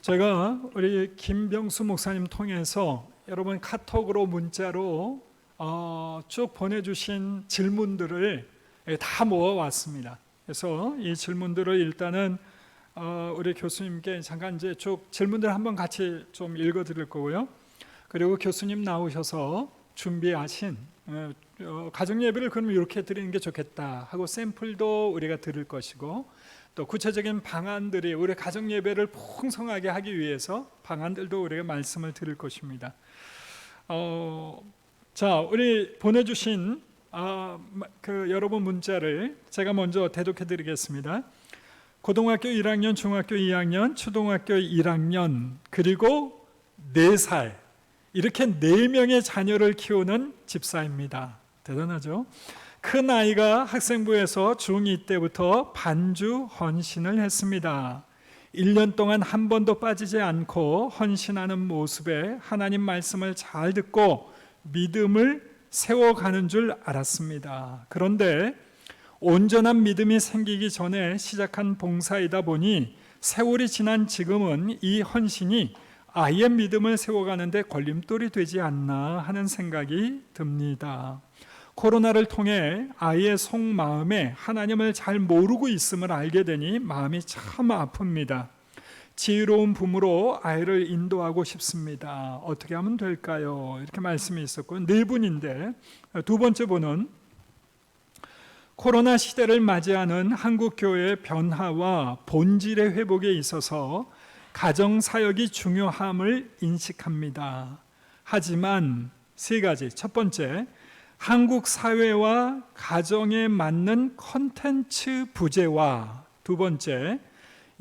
제가 우리 김병수 목사님 통해서 여러분 카톡으로 문자로 쭉 보내주신 질문들을 다 모아왔습니다. 그래서 이 질문들을 일단은 우리 교수님께 잠깐 이제 쭉 질문들 한번 같이 좀 읽어드릴 거고요. 그리고 교수님 나오셔서 준비하신 가정 예배를 그럼 이렇게 드리는 게 좋겠다 하고 샘플도 우리가 들을 것이고, 또 구체적인 방안들이 우리 가정 예배를 풍성하게 하기 위해서 방안들도 우리가 말씀을 드릴 것입니다. 자, 우리 보내주신 그 여러분 문자를 제가 먼저 대독해 드리겠습니다. 고등학교 1학년, 중학교 2학년, 초등학교 1학년, 그리고 4살 이렇게 4명의 자녀를 키우는 집사입니다. 대단하죠? 큰 아이가 학생부에서 중2 때부터 반주 헌신을 했습니다. 1년 동안 한 번도 빠지지 않고 헌신하는 모습에 하나님 말씀을 잘 듣고 믿음을 세워가는 줄 알았습니다. 그런데 온전한 믿음이 생기기 전에 시작한 봉사이다 보니 세월이 지난 지금은 이 헌신이 아이의 믿음을 세워가는데 걸림돌이 되지 않나 하는 생각이 듭니다. 코로나를 통해 아이의 속마음에 하나님을 잘 모르고 있음을 알게 되니 마음이 참 아픕니다. 지혜로운 부모로 아이를 인도하고 싶습니다. 어떻게 하면 될까요? 이렇게 말씀이 있었고, 4분인데 두 번째 분은 코로나 시대를 맞이하는 한국 교회의 변화와 본질의 회복에 있어서 가정 사역이 중요함을 인식합니다. 하지만 3가지. 첫 번째, 한국 사회와 가정에 맞는 콘텐츠 부재와, 두 번째,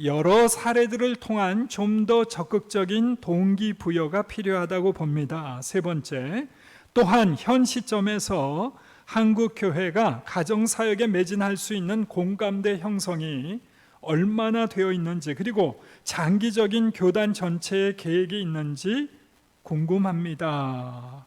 여러 사례들을 통한 좀 더 적극적인 동기부여가 필요하다고 봅니다. 세 번째, 또한 현 시점에서 한국 교회가 가정 사역에 매진할 수 있는 공감대 형성이 얼마나 되어 있는지, 그리고 장기적인 교단 전체의 계획이 있는지 궁금합니다.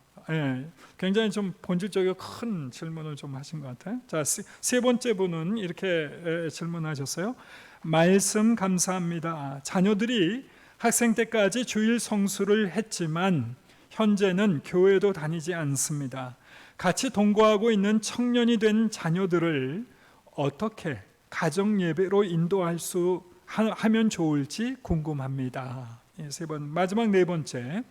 굉장히 좀 본질적이고 큰 질문을 좀 하신 것 같아요. 자, 세 번째 분은 이렇게 질문하셨어요. 말씀 감사합니다. 자녀들이 학생 때까지 주일 성수를 했지만 현재는 교회도 다니지 않습니다. 같이 동거하고 있는 청년이 된 자녀들을 어떻게 가정 예배로 인도할 수 하면 좋을지 궁금합니다. 마지막 4번째,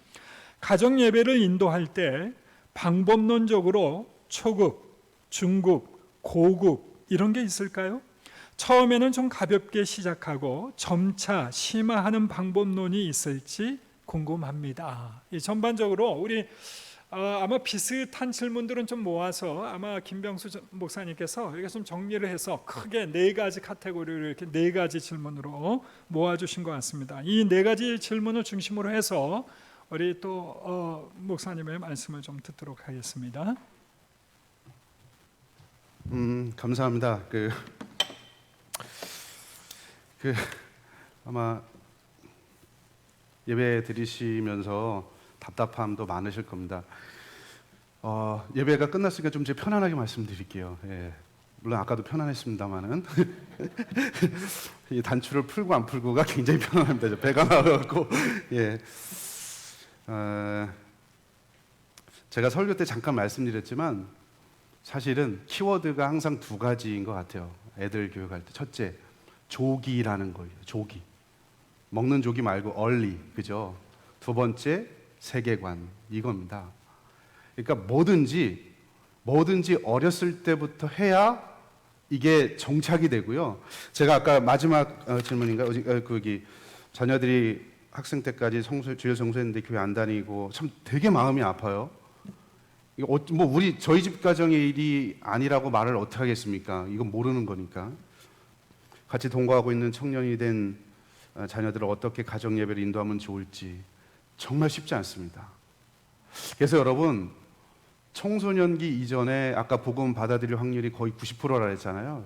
가정 예배를 인도할 때 방법론적으로 초급, 중급, 고급 이런 게 있을까요? 처음에는 좀 가볍게 시작하고 점차 심화하는 방법론이 있을지 궁금합니다. 전반적으로 우리 아마 비슷한 질문들은 좀 모아서 아마 김병수 목사님께서 이렇게 좀 정리를 해서 크게 4가지 카테고리를 이렇게 4가지 질문으로 모아주신 것 같습니다. 이 4가지 질문을 중심으로 해서 우리 또 목사님의 말씀을 좀 듣도록 하겠습니다. 감사합니다. 아마 예배 드리시면서 답답함도 많으실 겁니다. 예배가 끝났으니까 좀 제가 편안하게 말씀드릴게요. 물론 아까도 편안했습니다만은 이 단추를 풀고 안 풀고가 굉장히 편안합니다. 배가 나와갖고 제가 설교 때 잠깐 말씀드렸지만 사실은 키워드가 항상 2가지인 것 같아요. 애들 교육할 때. 첫째, 조기라는 거예요. 조기. 먹는 조기 말고 early, 그죠? 2번째, 세계관, 이겁니다. 그러니까 뭐든지 어렸을 때부터 해야 이게 정착이 되고요. 제가 아까 마지막 질문인가요? 거기 자녀들이 학생 때까지 주일 성수했는데 교회 안 다니고 참 되게 마음이 아파요. 저희 집 가정의 일이 아니라고 말을 어떻게 하겠습니까? 이건 모르는 거니까. 같이 동거하고 있는 청년이 된 자녀들을 어떻게 가정 예배를 인도하면 좋을지 정말 쉽지 않습니다. 그래서 여러분, 청소년기 이전에 아까 복음 받아들일 확률이 거의 90%라 했잖아요.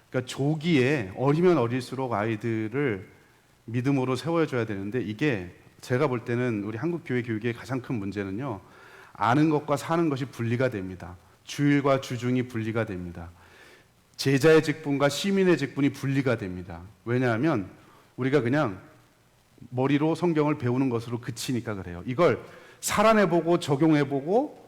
그러니까 조기에 어리면 어릴수록 아이들을 믿음으로 세워줘야 되는데, 이게 제가 볼 때는 우리 한국 교회 교육의 가장 큰 문제는요, 아는 것과 사는 것이 분리가 됩니다. 주일과 주중이 분리가 됩니다. 제자의 직분과 시민의 직분이 분리가 됩니다. 왜냐하면 우리가 그냥 머리로 성경을 배우는 것으로 그치니까 그래요. 이걸 살아내보고 적용해보고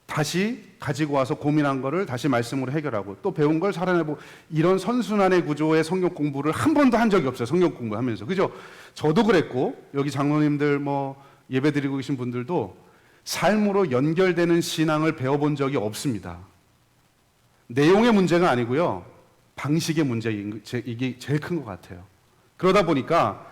다시 가지고 와서 고민한 거를 다시 말씀으로 해결하고 또 배운 걸 살아내보고 이런 선순환의 구조의 성경 공부를 한 번도 한 적이 없어요. 성경 공부하면서. 그죠? 저도 그랬고 여기 장로님들 뭐 예배드리고 계신 분들도 삶으로 연결되는 신앙을 배워본 적이 없습니다. 내용의 문제가 아니고요. 방식의 문제인 이게 제일 큰 것 같아요. 그러다 보니까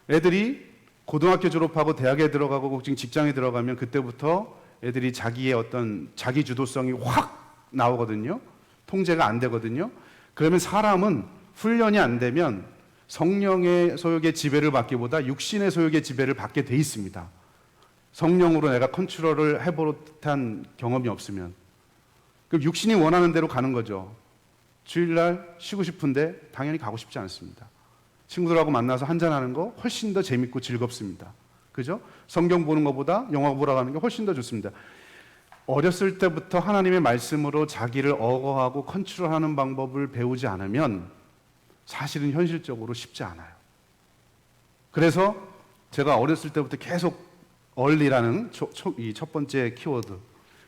애들이 고등학교 졸업하고 대학에 들어가고 지금 직장에 들어가면 그때부터 애들이 자기의 어떤 자기 주도성이 확 나오거든요. 통제가 안 되거든요. 그러면 사람은 훈련이 안 되면 성령의 소욕의 지배를 받기보다 육신의 소욕의 지배를 받게 돼 있습니다. 성령으로 내가 컨트롤을 해보듯한 경험이 없으면. 그럼 육신이 원하는 대로 가는 거죠. 주일날 쉬고 싶은데 당연히 가고 싶지 않습니다. 친구들하고 만나서 한잔하는 거 훨씬 더 재밌고 즐겁습니다. 그죠? 성경 보는 것보다 영화 보러 가는 게 훨씬 더 좋습니다. 어렸을 때부터 하나님의 말씀으로 자기를 억어하고 컨트롤하는 방법을 배우지 않으면 사실은 현실적으로 쉽지 않아요. 그래서 제가 어렸을 때부터 계속 얼리라는 이 첫 번째 키워드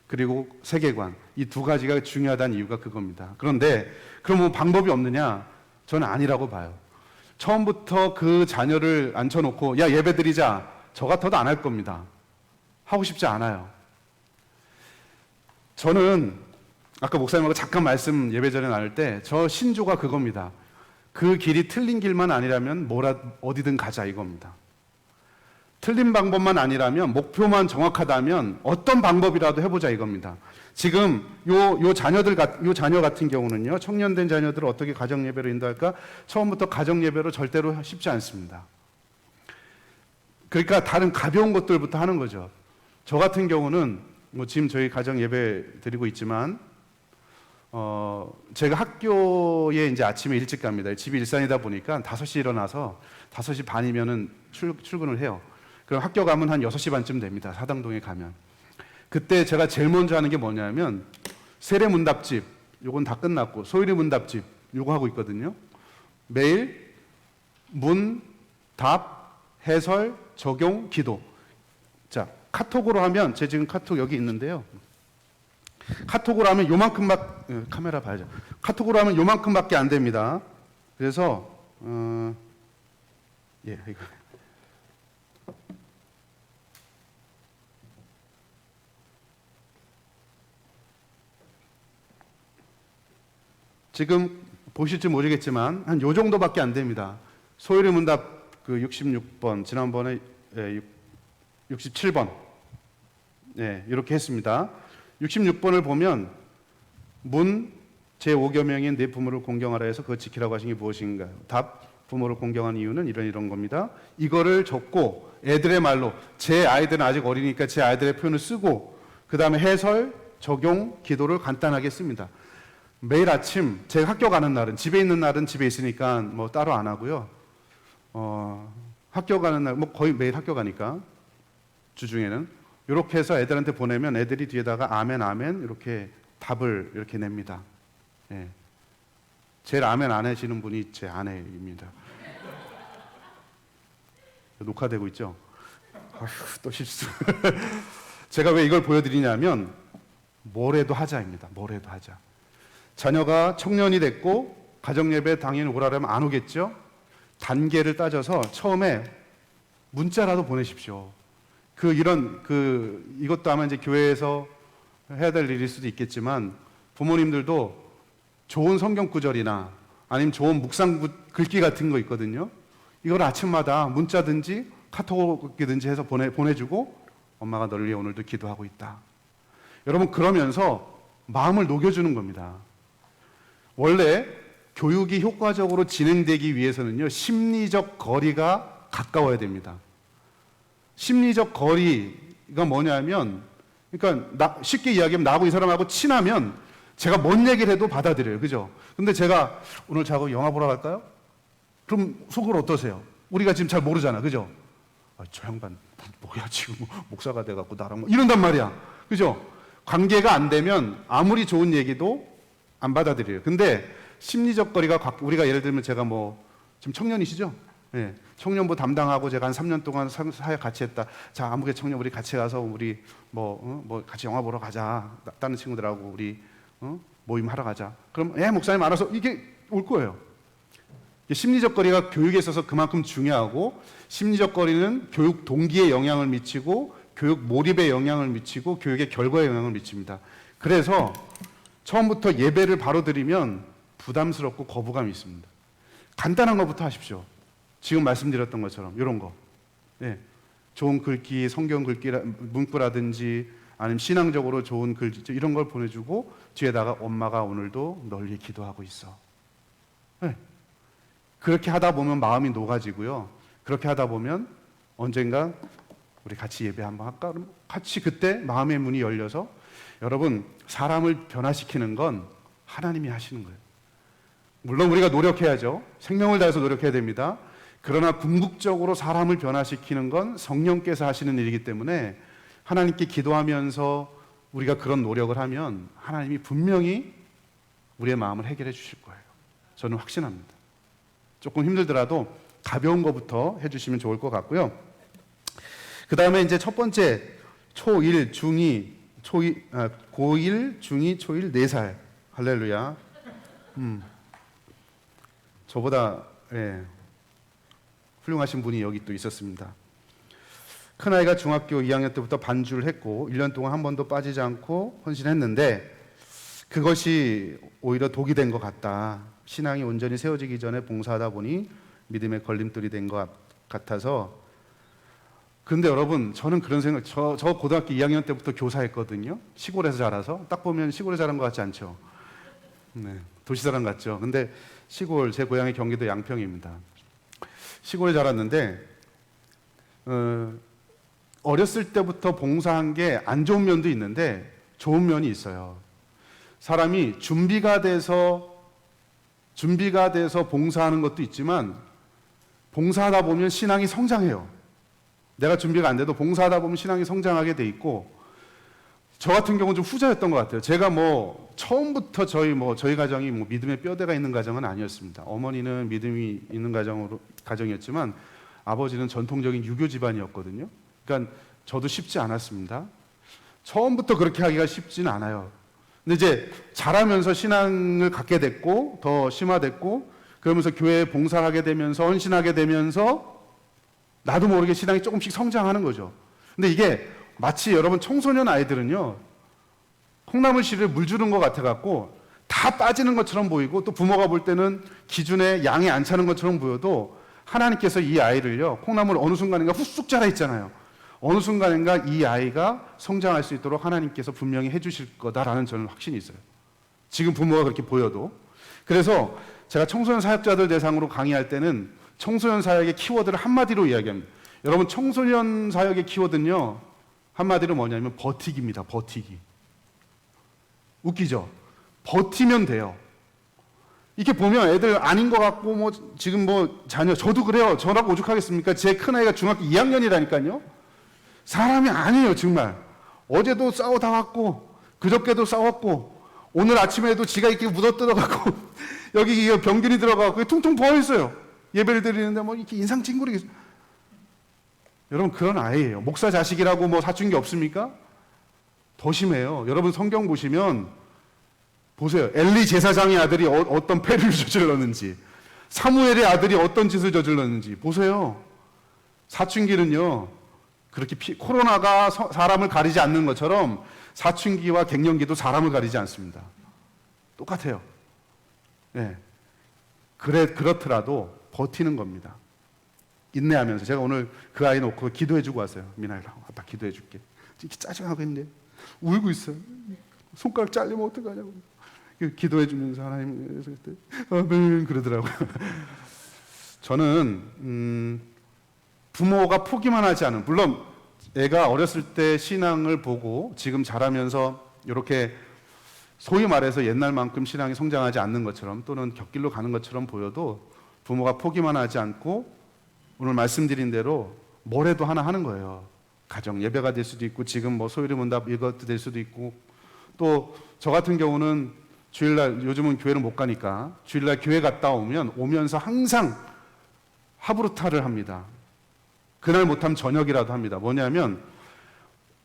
그리고 세계관 이 두 가지가 중요하다는 이유가 그겁니다. 그런데 그러면 방법이 없느냐? 저는 아니라고 봐요. 처음부터 그 자녀를 앉혀놓고 야 예배드리자 저 같아도 안 할 겁니다. 하고 싶지 않아요. 저는 아까 목사님하고 잠깐 말씀 예배 전에 나눌 때 저 신조가 그겁니다. 그 길이 틀린 길만 아니라면 어디든 가자 이겁니다. 틀린 방법만 아니라면 목표만 정확하다면 어떤 방법이라도 해보자 이겁니다. 지금 요 자녀 같은 경우는요, 청년된 자녀들을 어떻게 가정 예배로 인도할까? 처음부터 가정 예배로 절대로 쉽지 않습니다. 그러니까 다른 가벼운 것들부터 하는 거죠. 저 같은 경우는 뭐 지금 저희 가정 예배 드리고 있지만 제가 학교에 이제 아침에 일찍 갑니다. 집이 일산이다 보니까 5시 일어나서 5시 반이면은 출근을 해요. 그럼 학교 가면 한 6시 반쯤 됩니다. 사당동에 가면. 그때 제가 제일 먼저 하는 게 뭐냐면 세례 문답집, 요건 다 끝났고 소율이 문답집 요거 하고 있거든요. 매일 문, 답, 해설, 적용, 기도. 자, 카톡으로 하면 제 지금 카톡 여기 있는데요. 카톡으로 하면 카메라 봐야죠. 카톡으로 하면 요만큼밖에 안 됩니다. 그래서 이거. 지금 보실지 모르겠지만 한 요 정도밖에 안 됩니다. 소율의 문답 그 66번 지난번에 67번 이렇게 했습니다. 66번을 보면 문 제5계명인 내 부모를 공경하라 해서 그거 지키라고 하신 게 무엇인가요? 답 부모를 공경하는 이유는 이런 겁니다. 이거를 적고 애들의 말로 제 아이들은 아직 어리니까 제 아이들의 표현을 쓰고 그 다음에 해설, 적용, 기도를 간단하게 씁니다. 매일 아침 제가 학교 가는 날은 집에 있는 날은 집에 있으니까 뭐 따로 안 하고요. 학교 가는 날 뭐 거의 매일 학교 가니까 주중에는 이렇게 해서 애들한테 보내면 애들이 뒤에다가 아멘 아멘 이렇게 답을 이렇게 냅니다. 예. 제일 아멘 안 해지는 분이 제 아내입니다. 녹화되고 있죠? 아휴, 또 실수. 제가 왜 이걸 보여드리냐면 뭐래도 하자입니다. 뭐래도 하자. 자녀가 청년이 됐고 가정예배 당연히 오라면 안 오겠죠? 단계를 따져서 처음에 문자라도 보내십시오. 이것도 아마 이제 교회에서 해야 될 일일 수도 있겠지만 부모님들도 좋은 성경 구절이나 아니면 좋은 묵상 글귀 같은 거 있거든요. 이걸 아침마다 문자든지 카톡이든지 해서 보내주고 엄마가 널 위해 오늘도 기도하고 있다. 여러분 그러면서 마음을 녹여주는 겁니다. 원래 교육이 효과적으로 진행되기 위해서는요, 심리적 거리가 가까워야 됩니다. 심리적 거리가 뭐냐면, 그러니까 쉽게 이야기하면 나하고 이 사람하고 친하면 제가 뭔 얘기를 해도 받아들여요. 그죠? 근데 제가 오늘 자고 영화 보러 갈까요? 그럼 속으로 어떠세요? 우리가 지금 잘 모르잖아. 그죠? 저 양반 뭐야 지금 목사가 돼갖고 나랑 이런단 말이야. 그죠? 관계가 안 되면 아무리 좋은 얘기도 안 받아들여요. 근데 심리적 거리가 우리가 예를 들면 제가 지금 청년이시죠? 예, 청년부 담당하고 제가 한 3년 동안 사역 같이 했다. 자, 아무개 청년 우리 같이 가서 우리 뭐 같이 영화 보러 가자. 다른 친구들하고 우리 모임 하러 가자. 그럼 목사님 알아서 이게 올 거예요. 심리적 거리가 교육에 있어서 그만큼 중요하고, 심리적 거리는 교육 동기에 영향을 미치고 교육 몰입에 영향을 미치고 교육의 결과에 영향을 미칩니다. 그래서 처음부터 예배를 바로 드리면 부담스럽고 거부감이 있습니다. 간단한 것부터 하십시오. 지금 말씀드렸던 것처럼 이런 거, 좋은 글귀, 성경 글귀 문구라든지 아니면 신앙적으로 좋은 글귀 이런 걸 보내주고 뒤에다가 엄마가 오늘도 널리 기도하고 있어. 그렇게 하다 보면 마음이 녹아지고요. 그렇게 하다 보면 언젠가 우리 같이 예배 한번 할까? 그럼 같이 그때 마음의 문이 열려서, 여러분 사람을 변화시키는 건 하나님이 하시는 거예요. 물론 우리가 노력해야죠. 생명을 다해서 노력해야 됩니다. 그러나 궁극적으로 사람을 변화시키는 건 성령께서 하시는 일이기 때문에 하나님께 기도하면서 우리가 그런 노력을 하면 하나님이 분명히 우리의 마음을 해결해 주실 거예요. 저는 확신합니다. 조금 힘들더라도 가벼운 것부터 해주시면 좋을 것 같고요. 그 다음에 이제 첫 번째, 고1, 중2, 초1, 4살. 할렐루야. 저보다 훌륭하신 분이 여기 또 있었습니다. 큰아이가 중학교 2학년 때부터 반주를 했고 1년 동안 한 번도 빠지지 않고 헌신했는데 그것이 오히려 독이 된 것 같다. 신앙이 온전히 세워지기 전에 봉사하다 보니 믿음의 걸림돌이 된 것 같아서. 근데 여러분, 저는 그런 생각, 저 고등학교 2학년 때부터 교사했거든요. 시골에서 자라서. 딱 보면 시골에 자란 것 같지 않죠? 네, 도시 사람 같죠? 근데 시골, 제 고향이 경기도 양평입니다. 시골에 자랐는데 어렸을 때부터 봉사한 게 안 좋은 면도 있는데 좋은 면이 있어요. 사람이 준비가 돼서 봉사하는 것도 있지만 봉사하다 보면 신앙이 성장해요. 내가 준비가 안 돼도 봉사하다 보면 신앙이 성장하게 돼 있고, 저 같은 경우는 좀 후자였던 것 같아요. 제가 처음부터 저희 가정이 믿음의 뼈대가 있는 가정은 아니었습니다. 어머니는 믿음이 있는 가정이었지만 아버지는 전통적인 유교 집안이었거든요. 그러니까 저도 쉽지 않았습니다. 처음부터 그렇게 하기가 쉽지는 않아요. 근데 이제 자라면서 신앙을 갖게 됐고 더 심화됐고, 그러면서 교회에 봉사하게 되면서 헌신하게 되면서 나도 모르게 신앙이 조금씩 성장하는 거죠. 근데 이게 마치 여러분 청소년 아이들은요, 콩나물 씨를 물 주는 것 같아갖고 다 빠지는 것처럼 보이고, 또 부모가 볼 때는 기준에 양이 안 차는 것처럼 보여도 하나님께서 이 아이를요, 콩나물 어느 순간인가 훅쑥 자라 있잖아요. 어느 순간인가 이 아이가 성장할 수 있도록 하나님께서 분명히 해주실 거다라는 저는 확신이 있어요. 지금 부모가 그렇게 보여도. 그래서 제가 청소년 사역자들 대상으로 강의할 때는 청소년 사역의 키워드를 한마디로 이야기합니다. 여러분, 청소년 사역의 키워드는요, 한마디로 뭐냐면 버티기입니다. 버티기. 웃기죠? 버티면 돼요. 이렇게 보면 애들 아닌 것 같고 지금 자녀, 저도 그래요. 저라고 오죽하겠습니까? 제 큰아이가 중학교 2학년이라니까요. 사람이 아니에요, 정말. 어제도 싸우다 왔고 그저께도 싸웠고 오늘 아침에도 지가 이렇게 묻어뜯어갖고 여기 병균이 들어가고 퉁퉁 부어있어요. 예배를 드리는데 이렇게 인상 찡그리게. 여러분, 그런 아이예요. 목사 자식이라고 사춘기 없습니까? 더 심해요. 여러분, 성경 보시면 보세요. 엘리 제사장의 아들이 어떤 패를 저질렀는지, 사무엘의 아들이 어떤 짓을 저질렀는지 보세요. 사춘기는요, 그렇게 코로나가 사람을 가리지 않는 것처럼 사춘기와 갱년기도 사람을 가리지 않습니다. 똑같아요. 그렇더라도 버티는 겁니다. 인내하면서. 제가 오늘 그 아이 놓고 기도해주고 왔어요. 미나이랑 아빠 기도해줄게. 이렇게 짜증하고 있는데 울고 있어요. 손가락 잘리면 어떡하냐고. 기도해주면서 하나님, 그때 아멘 그러더라고요. 저는 부모가 포기만 하지 않은, 물론 애가 어렸을 때 신앙을 보고 지금 자라면서 이렇게 소위 말해서 옛날만큼 신앙이 성장하지 않는 것처럼 또는 곁길로 가는 것처럼 보여도 부모가 포기만 하지 않고 오늘 말씀드린 대로 뭐래도 하나 하는 거예요. 가정 예배가 될 수도 있고, 지금 소위를 문답 이것도 될 수도 있고, 또 저 같은 경우는 주일날, 요즘은 교회를 못 가니까 주일날 교회 갔다 오면서 항상 하브루타를 합니다. 그날 못하면 저녁이라도 합니다. 뭐냐면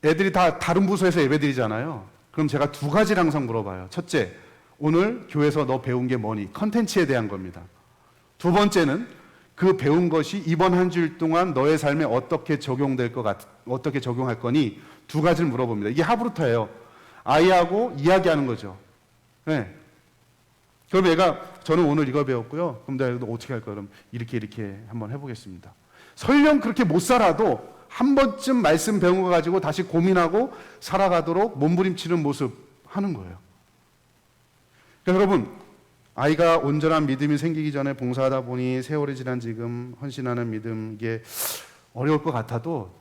애들이 다 다른 부서에서 예배드리잖아요. 그럼 제가 두 가지를 항상 물어봐요. 첫째, 오늘 교회에서 너 배운 게 뭐니? 컨텐츠에 대한 겁니다. 두 번째는 그 배운 것이 이번 한 주일 동안 너의 삶에 어떻게 적용될 것 어떻게 적용할 거니? 두 가지를 물어봅니다. 이게 하브루타예요. 아이하고 이야기하는 거죠. 네. 그럼 얘가 저는 오늘 이거 배웠고요. 그럼 내가 어떻게 할 거야? 그럼 이렇게 한번 해보겠습니다. 설령 그렇게 못 살아도 한 번쯤 말씀 배운 거 가지고 다시 고민하고 살아가도록 몸부림치는 모습 하는 거예요. 그러니까 여러분, 아이가 온전한 믿음이 생기기 전에 봉사하다 보니 세월이 지난 지금 헌신하는 믿음, 이게 어려울 것 같아도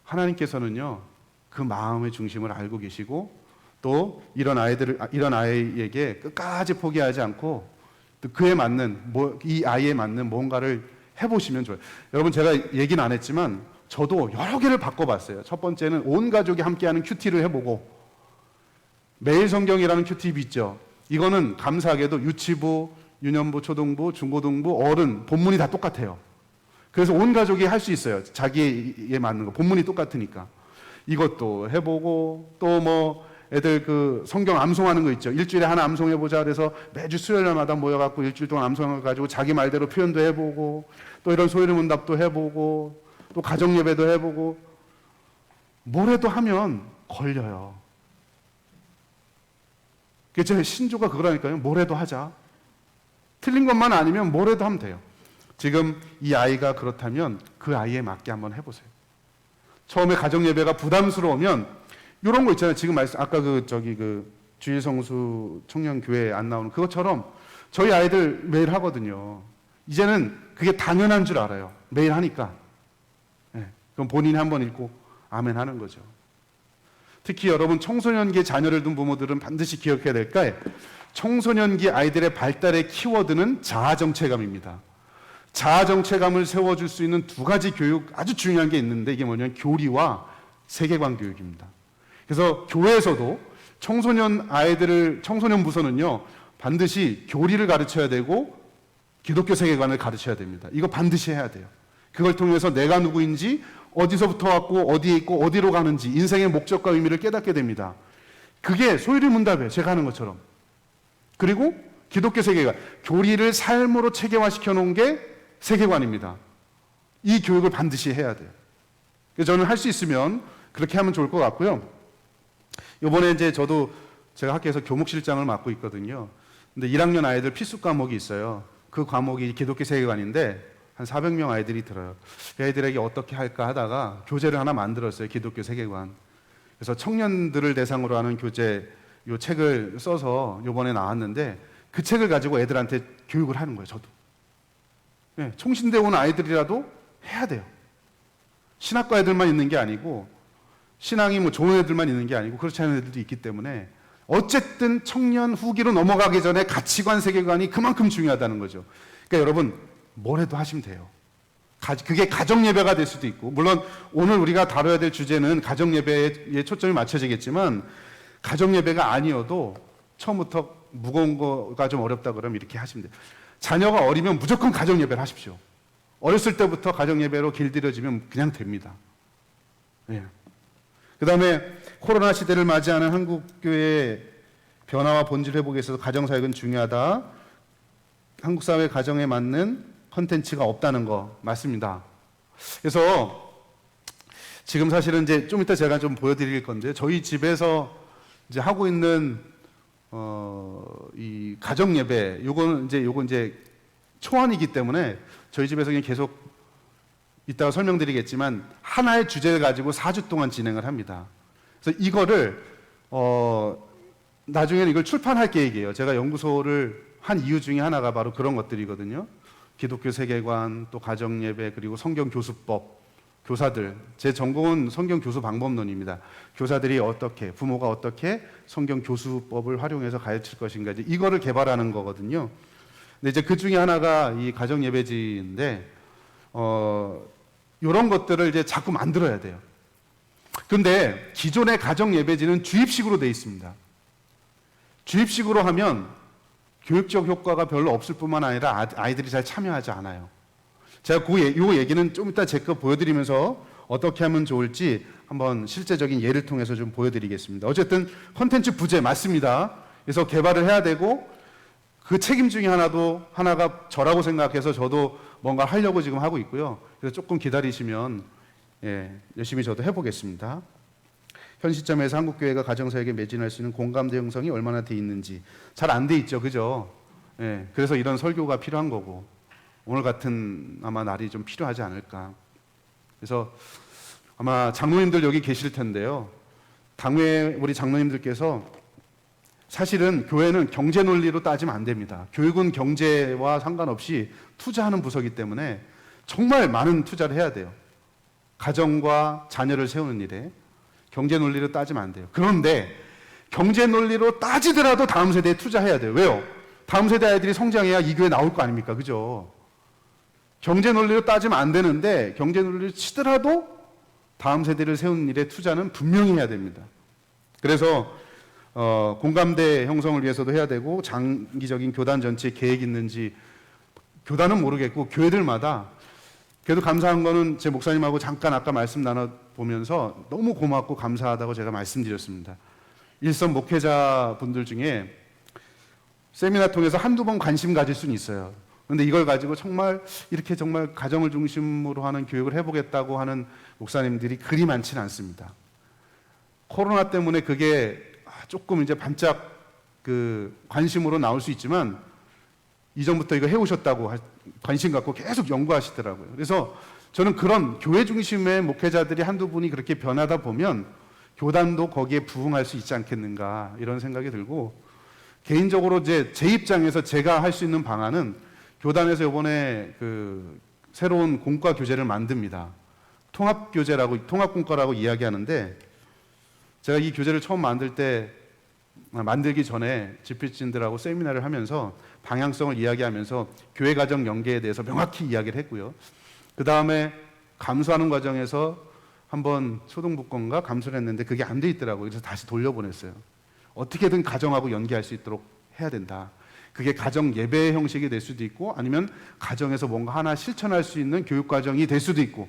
하나님께서는요, 그 마음의 중심을 알고 계시고 또 이런 아이에게 끝까지 포기하지 않고 또 그에 맞는 이 아이에 맞는 뭔가를 해보시면 좋아요. 여러분, 제가 얘기는 안 했지만 저도 여러 개를 바꿔봤어요. 첫 번째는 온 가족이 함께하는 큐티를 해보고, 매일 성경이라는 큐티비 있죠. 이거는 감사하게도 유치부, 유년부, 초등부, 중고등부, 어른 본문이 다 똑같아요. 그래서 온 가족이 할 수 있어요. 자기에 맞는 거 본문이 똑같으니까. 이것도 해보고, 또 뭐 애들 그 성경 암송하는 거 있죠. 일주일에 하나 암송해보자 그래서 매주 수요일마다 모여갖고 일주일 동안 암송해가지고 자기 말대로 표현도 해보고, 또 이런 소일문답도 해보고, 또 가정예배도 해보고, 뭐래도 하면 걸려요. 그게 신조가 그거라니까요. 뭐래도 하자. 틀린 것만 아니면 뭐래도 하면 돼요. 지금 이 아이가 그렇다면 그 아이에 맞게 한번 해보세요. 처음에 가정예배가 부담스러우면 이런 거 있잖아요. 지금 말씀 아까 그 주일성수 청년교회 안 나오는 그것처럼 저희 아이들 매일 하거든요. 이제는 그게 당연한 줄 알아요. 매일 하니까. 네. 그럼 본인이 한번 읽고 아멘 하는 거죠. 특히 여러분, 청소년기에 자녀를 둔 부모들은 반드시 기억해야 될까요? 청소년기 아이들의 발달의 키워드는 자아정체감입니다. 자아정체감을 세워줄 수 있는 두 가지 교육, 아주 중요한 게 있는데 이게 뭐냐면 교리와 세계관 교육입니다. 그래서 교회에서도 청소년 부서는요, 반드시 교리를 가르쳐야 되고 기독교 세계관을 가르쳐야 됩니다. 이거 반드시 해야 돼요. 그걸 통해서 내가 누구인지, 어디서부터 왔고 어디에 있고 어디로 가는지, 인생의 목적과 의미를 깨닫게 됩니다. 그게 소일문답이에요. 제가 하는 것처럼. 그리고 기독교 세계관, 교리를 삶으로 체계화시켜 놓은 게 세계관입니다. 이 교육을 반드시 해야 돼요. 그래서 저는 할 수 있으면 그렇게 하면 좋을 것 같고요. 이번에 이제 저도 제가 학교에서 교목실장을 맡고 있거든요. 근데 1학년 아이들 필수 과목이 있어요. 그 과목이 기독교 세계관인데 한 400명 아이들이 들어요. 그 아이들에게 어떻게 할까 하다가 교재를 하나 만들었어요. 기독교 세계관. 그래서 청년들을 대상으로 하는 교재, 요 책을 써서 요번에 나왔는데 그 책을 가지고 애들한테 교육을 하는 거예요. 저도. 네, 총신대 온 아이들이라도 해야 돼요. 신학과 애들만 있는 게 아니고, 신앙이 뭐 좋은 애들만 있는 게 아니고 그렇지 않은 애들도 있기 때문에 어쨌든 청년 후기로 넘어가기 전에 가치관, 세계관이 그만큼 중요하다는 거죠. 그러니까 여러분, 뭐래도 하시면 돼요. 그게 가정예배가 될 수도 있고, 물론 오늘 우리가 다뤄야 될 주제는 가정예배에 초점이 맞춰지겠지만, 가정예배가 아니어도 처음부터 무거운 거가 좀 어렵다 그러면 이렇게 하시면 돼요. 자녀가 어리면 무조건 가정예배를 하십시오. 어렸을 때부터 가정예배로 길들여지면 그냥 됩니다. 네. 그 다음에 코로나 시대를 맞이하는 한국교회의 변화와 본질 회복에 있어서 가정사역은 중요하다. 한국사회 가정에 맞는 컨텐츠가 없다는 거 맞습니다. 그래서 지금 사실은 이제 좀 이따 제가 좀 보여드릴 건데, 저희 집에서 이제 하고 있는 이 가정 예배, 요건 이제 초안이기 때문에 저희 집에서 그냥 계속 이따가 설명드리겠지만 하나의 주제를 가지고 4주 동안 진행을 합니다. 그래서 이거를 나중에는 이걸 출판할 계획이에요. 제가 연구소를 한 이유 중에 하나가 바로 그런 것들이거든요. 기독교 세계관, 또 가정 예배, 그리고 성경 교수법, 교사들, 제 전공은 성경 교수 방법론입니다. 교사들이 어떻게, 부모가 어떻게 성경 교수법을 활용해서 가르칠 것인가, 이제 이거를 개발하는 거거든요. 근데 이제 그 중에 하나가 이 가정 예배지인데, 이런 것들을 이제 자꾸 만들어야 돼요. 근데 기존의 가정 예배지는 주입식으로 돼 있습니다. 주입식으로 하면 교육적 효과가 별로 없을 뿐만 아니라 아이들이 잘 참여하지 않아요. 제가 요 얘기는 좀 이따 제 거 보여드리면서 어떻게 하면 좋을지 한번 실제적인 예를 통해서 좀 보여드리겠습니다. 어쨌든 컨텐츠 부재 맞습니다. 그래서 개발을 해야 되고 그 책임 중에 하나가 저라고 생각해서 저도 뭔가 하려고 지금 하고 있고요. 그래서 조금 기다리시면 열심히 저도 해보겠습니다. 현 시점에서 한국교회가 가정사역에 매진할 수 있는 공감대 형성이 얼마나 돼 있는지 잘 안 돼 있죠, 그죠? 그래서 이런 설교가 필요한 거고 오늘 같은 아마 날이 좀 필요하지 않을까. 그래서 아마 장로님들 여기 계실 텐데요. 당회 우리 장로님들께서 사실은 교회는 경제 논리로 따지면 안 됩니다. 교육은 경제와 상관없이 투자하는 부서이기 때문에 정말 많은 투자를 해야 돼요. 가정과 자녀를 세우는 일에 경제 논리로 따지면 안 돼요. 그런데 경제 논리로 따지더라도 다음 세대에 투자해야 돼요. 왜요? 다음 세대 아이들이 성장해야 이 교회 나올 거 아닙니까? 그죠? 경제 논리로 따지면 안 되는데 경제 논리를 치더라도 다음 세대를 세우는 일에 투자는 분명히 해야 됩니다. 그래서 공감대 형성을 위해서도 해야 되고 장기적인 교단 전체 계획이 있는지 교단은 모르겠고 교회들마다 그래도 감사한 거는 제 목사님하고 잠깐 아까 말씀 나눠보면서 너무 고맙고 감사하다고 제가 말씀드렸습니다. 일선 목회자분들 중에 세미나 통해서 한두 번 관심 가질 수는 있어요. 그런데 이걸 가지고 이렇게 정말 가정을 중심으로 하는 교육을 해보겠다고 하는 목사님들이 그리 많지는 않습니다. 코로나 때문에 그게 조금 이제 반짝 관심으로 나올 수 있지만 이전부터 이거 해오셨다고 관심 갖고 계속 연구하시더라고요. 그래서 저는 그런 교회 중심의 목회자들이 한두 분이 그렇게 변하다 보면 교단도 거기에 부응할 수 있지 않겠는가 이런 생각이 들고 개인적으로 이제 제 입장에서 제가 할 수 있는 방안은 교단에서 이번에 새로운 공과 교재를 만듭니다. 통합교재라고 통합공과라고 이야기하는데 제가 이 교재를 처음 만들기 전에 집필진들하고 세미나를 하면서 방향성을 이야기하면서 교회 가정 연계에 대해서 명확히 이야기를 했고요. 그 다음에 감수하는 과정에서 한번 초등부권과 감수를 했는데 그게 안 돼 있더라고요. 그래서 다시 돌려보냈어요. 어떻게든 가정하고 연계할 수 있도록 해야 된다. 그게 가정 예배 형식이 될 수도 있고 아니면 가정에서 뭔가 하나 실천할 수 있는 교육 과정이 될 수도 있고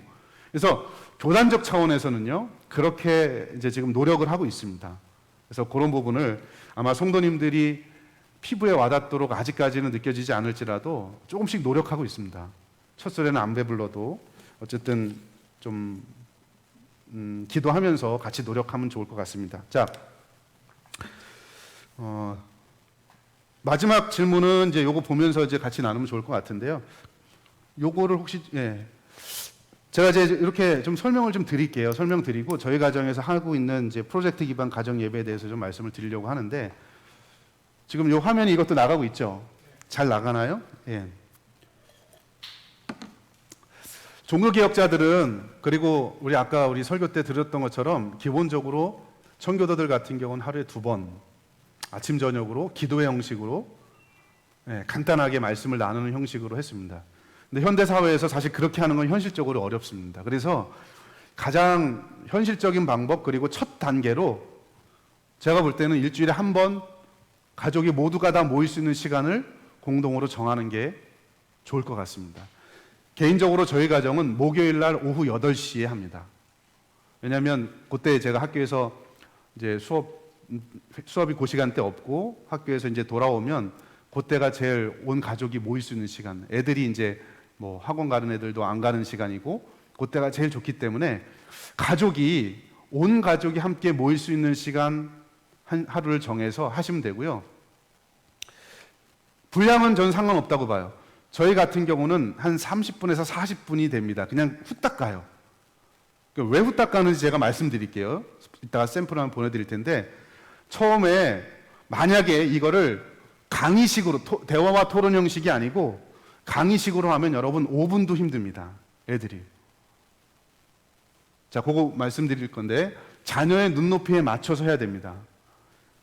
그래서 교단적 차원에서는요 그렇게 이제 지금 노력을 하고 있습니다. 그래서 그런 부분을 아마 성도님들이 피부에 와닿도록 아직까지는 느껴지지 않을지라도 조금씩 노력하고 있습니다. 첫 소리는 안 배불러도 어쨌든 좀 기도하면서 같이 노력하면 좋을 것 같습니다. 자, 마지막 질문은 이제 요거 보면서 이제 같이 나누면 좋을 것 같은데요. 요거를 혹시 제가 이제 이렇게 좀 설명을 좀 드릴게요. 설명드리고 저희 가정에서 하고 있는 이제 프로젝트 기반 가정 예배에 대해서 좀 말씀을 드리려고 하는데 지금 요 화면이 이것도 나가고 있죠. 잘 나가나요? 예. 종교개혁자들은 그리고 아까 우리 설교 때 들었던 것처럼 기본적으로 청교도들 같은 경우는 하루에 2번 아침 저녁으로 기도회 형식으로 간단하게 말씀을 나누는 형식으로 했습니다. 근데 현대 사회에서 사실 그렇게 하는 건 현실적으로 어렵습니다. 그래서 가장 현실적인 방법 그리고 첫 단계로 제가 볼 때는 일주일에 한 번 가족이 모두가 다 모일 수 있는 시간을 공동으로 정하는 게 좋을 것 같습니다. 개인적으로 저희 가정은 목요일 날 오후 8시에 합니다. 왜냐하면 그때 제가 학교에서 이제 수업이 그 시간대 없고 학교에서 이제 돌아오면 그때가 제일 온 가족이 모일 수 있는 시간. 애들이 이제 뭐 학원 가는 애들도 안 가는 시간이고 그때가 제일 좋기 때문에 온 가족이 함께 모일 수 있는 시간 하루를 정해서 하시면 되고요. 분량은 전 상관없다고 봐요. 저희 같은 경우는 한 30분에서 40분이 됩니다. 그냥 후딱 가요. 왜 후딱 가는지 제가 말씀드릴게요. 이따가 샘플 한번 보내드릴 텐데 처음에 만약에 이거를 강의식으로 대화와 토론 형식이 아니고 강의식으로 하면 여러분 5분도 힘듭니다. 애들이. 자, 그거 말씀드릴 건데 자녀의 눈높이에 맞춰서 해야 됩니다.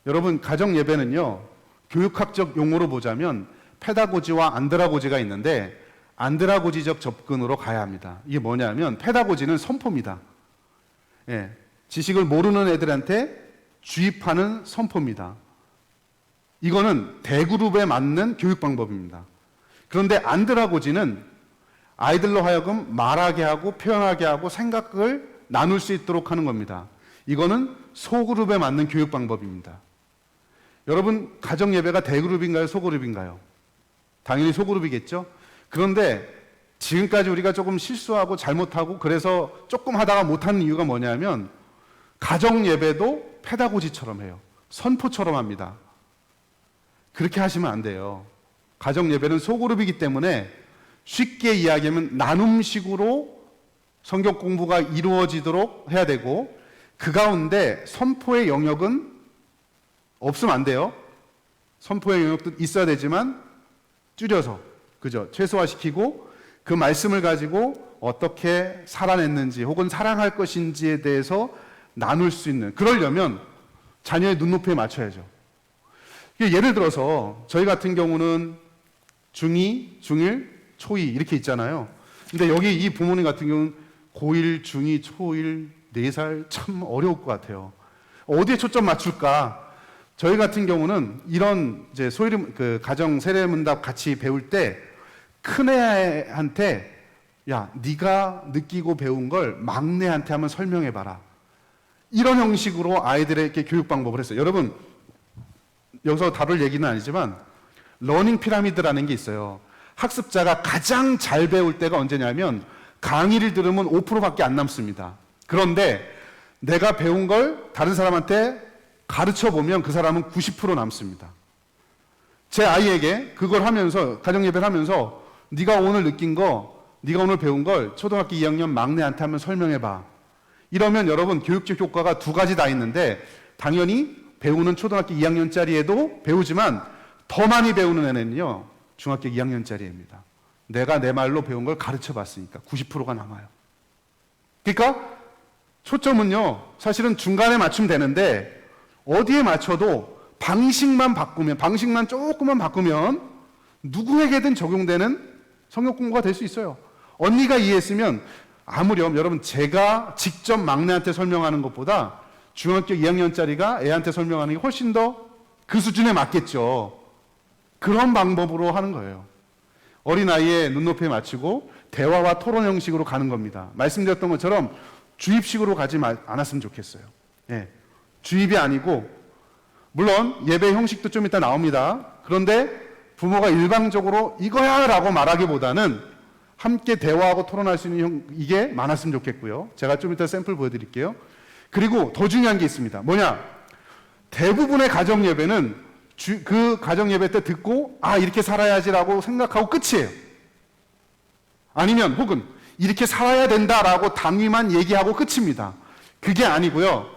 여러분 가정 예배는요 교육학적 용어로 보자면 페다고지와 안드라고지가 있는데 안드라고지적 접근으로 가야 합니다. 이게 뭐냐면 페다고지는 선포입니다. 지식을 모르는 애들한테 주입하는 선포입니다. 이거는 대그룹에 맞는 교육 방법입니다. 그런데 안드라고지는 아이들로 하여금 말하게 하고 표현하게 하고 생각을 나눌 수 있도록 하는 겁니다. 이거는 소그룹에 맞는 교육 방법입니다. 여러분, 가정 예배가 대그룹인가요? 소그룹인가요? 당연히 소그룹이겠죠? 그런데 지금까지 우리가 조금 실수하고 잘못하고 그래서 조금 하다가 못하는 이유가 뭐냐면 가정 예배도 페다고지처럼 해요. 선포처럼 합니다. 그렇게 하시면 안 돼요. 가정 예배는 소그룹이기 때문에 쉽게 이야기하면 나눔식으로 성경 공부가 이루어지도록 해야 되고 그 가운데 선포의 영역은 없으면 안 돼요. 선포의 영역도 있어야 되지만 줄여서, 그죠? 최소화시키고 그 말씀을 가지고 어떻게 살아냈는지 혹은 사랑할 것인지에 대해서 나눌 수 있는, 그러려면 자녀의 눈높이에 맞춰야죠. 예를 들어서 저희 같은 경우는 중2, 중1, 초2 이렇게 있잖아요. 근데 여기 이 부모님 같은 경우는 고1, 중2, 초1, 4살 참 어려울 것 같아요. 어디에 초점 맞출까? 저희 같은 경우는 이런 이제 그 가정 세례문답 같이 배울 때 큰애한테 야, 네가 느끼고 배운 걸 막내한테 한번 설명해 봐라. 이런 형식으로 아이들에게 교육 방법을 했어요. 여러분, 여기서 다룰 얘기는 아니지만 러닝 피라미드라는 게 있어요. 학습자가 가장 잘 배울 때가 언제냐면 강의를 들으면 5%밖에 안 남습니다. 그런데 내가 배운 걸 다른 사람한테 가르쳐 보면 그 사람은 90% 남습니다. 제 아이에게 그걸 하면서 가정 예배를 하면서 네가 오늘 느낀 거, 네가 오늘 배운 걸 초등학교 2학년 막내한테 한번 설명해 봐. 이러면 여러분 교육적 효과가 두 가지 다 있는데 당연히 배우는 초등학교 2학년짜리 애도 배우지만 더 많이 배우는 애는요 중학교 2학년짜리 애입니다. 내가 내 말로 배운 걸 가르쳐 봤으니까 90%가 남아요. 그러니까 초점은요 사실은 중간에 맞추면 되는데 어디에 맞춰도 방식만 조금만 바꾸면 누구에게든 적용되는 성역 공부가 될 수 있어요. 언니가 이해했으면 아무렴 여러분 제가 직접 막내한테 설명하는 것보다 중학교 2학년짜리가 애한테 설명하는 게 훨씬 더 그 수준에 맞겠죠. 그런 방법으로 하는 거예요. 어린아이의 눈높이에 맞추고 대화와 토론 형식으로 가는 겁니다. 말씀드렸던 것처럼 주입식으로 가지 않았으면 좋겠어요. 예. 주입이 아니고 물론 예배 형식도 좀 이따 나옵니다. 그런데 부모가 일방적으로 이거야 라고 말하기보다는 함께 대화하고 토론할 수 있는 이게 많았으면 좋겠고요. 제가 좀 이따 샘플 보여드릴게요. 그리고 더 중요한 게 있습니다. 뭐냐? 대부분의 가정 예배는 그 가정 예배 때 듣고 아 이렇게 살아야지라고 생각하고 끝이에요. 아니면 혹은 이렇게 살아야 된다라고 당위만 얘기하고 끝입니다. 그게 아니고요.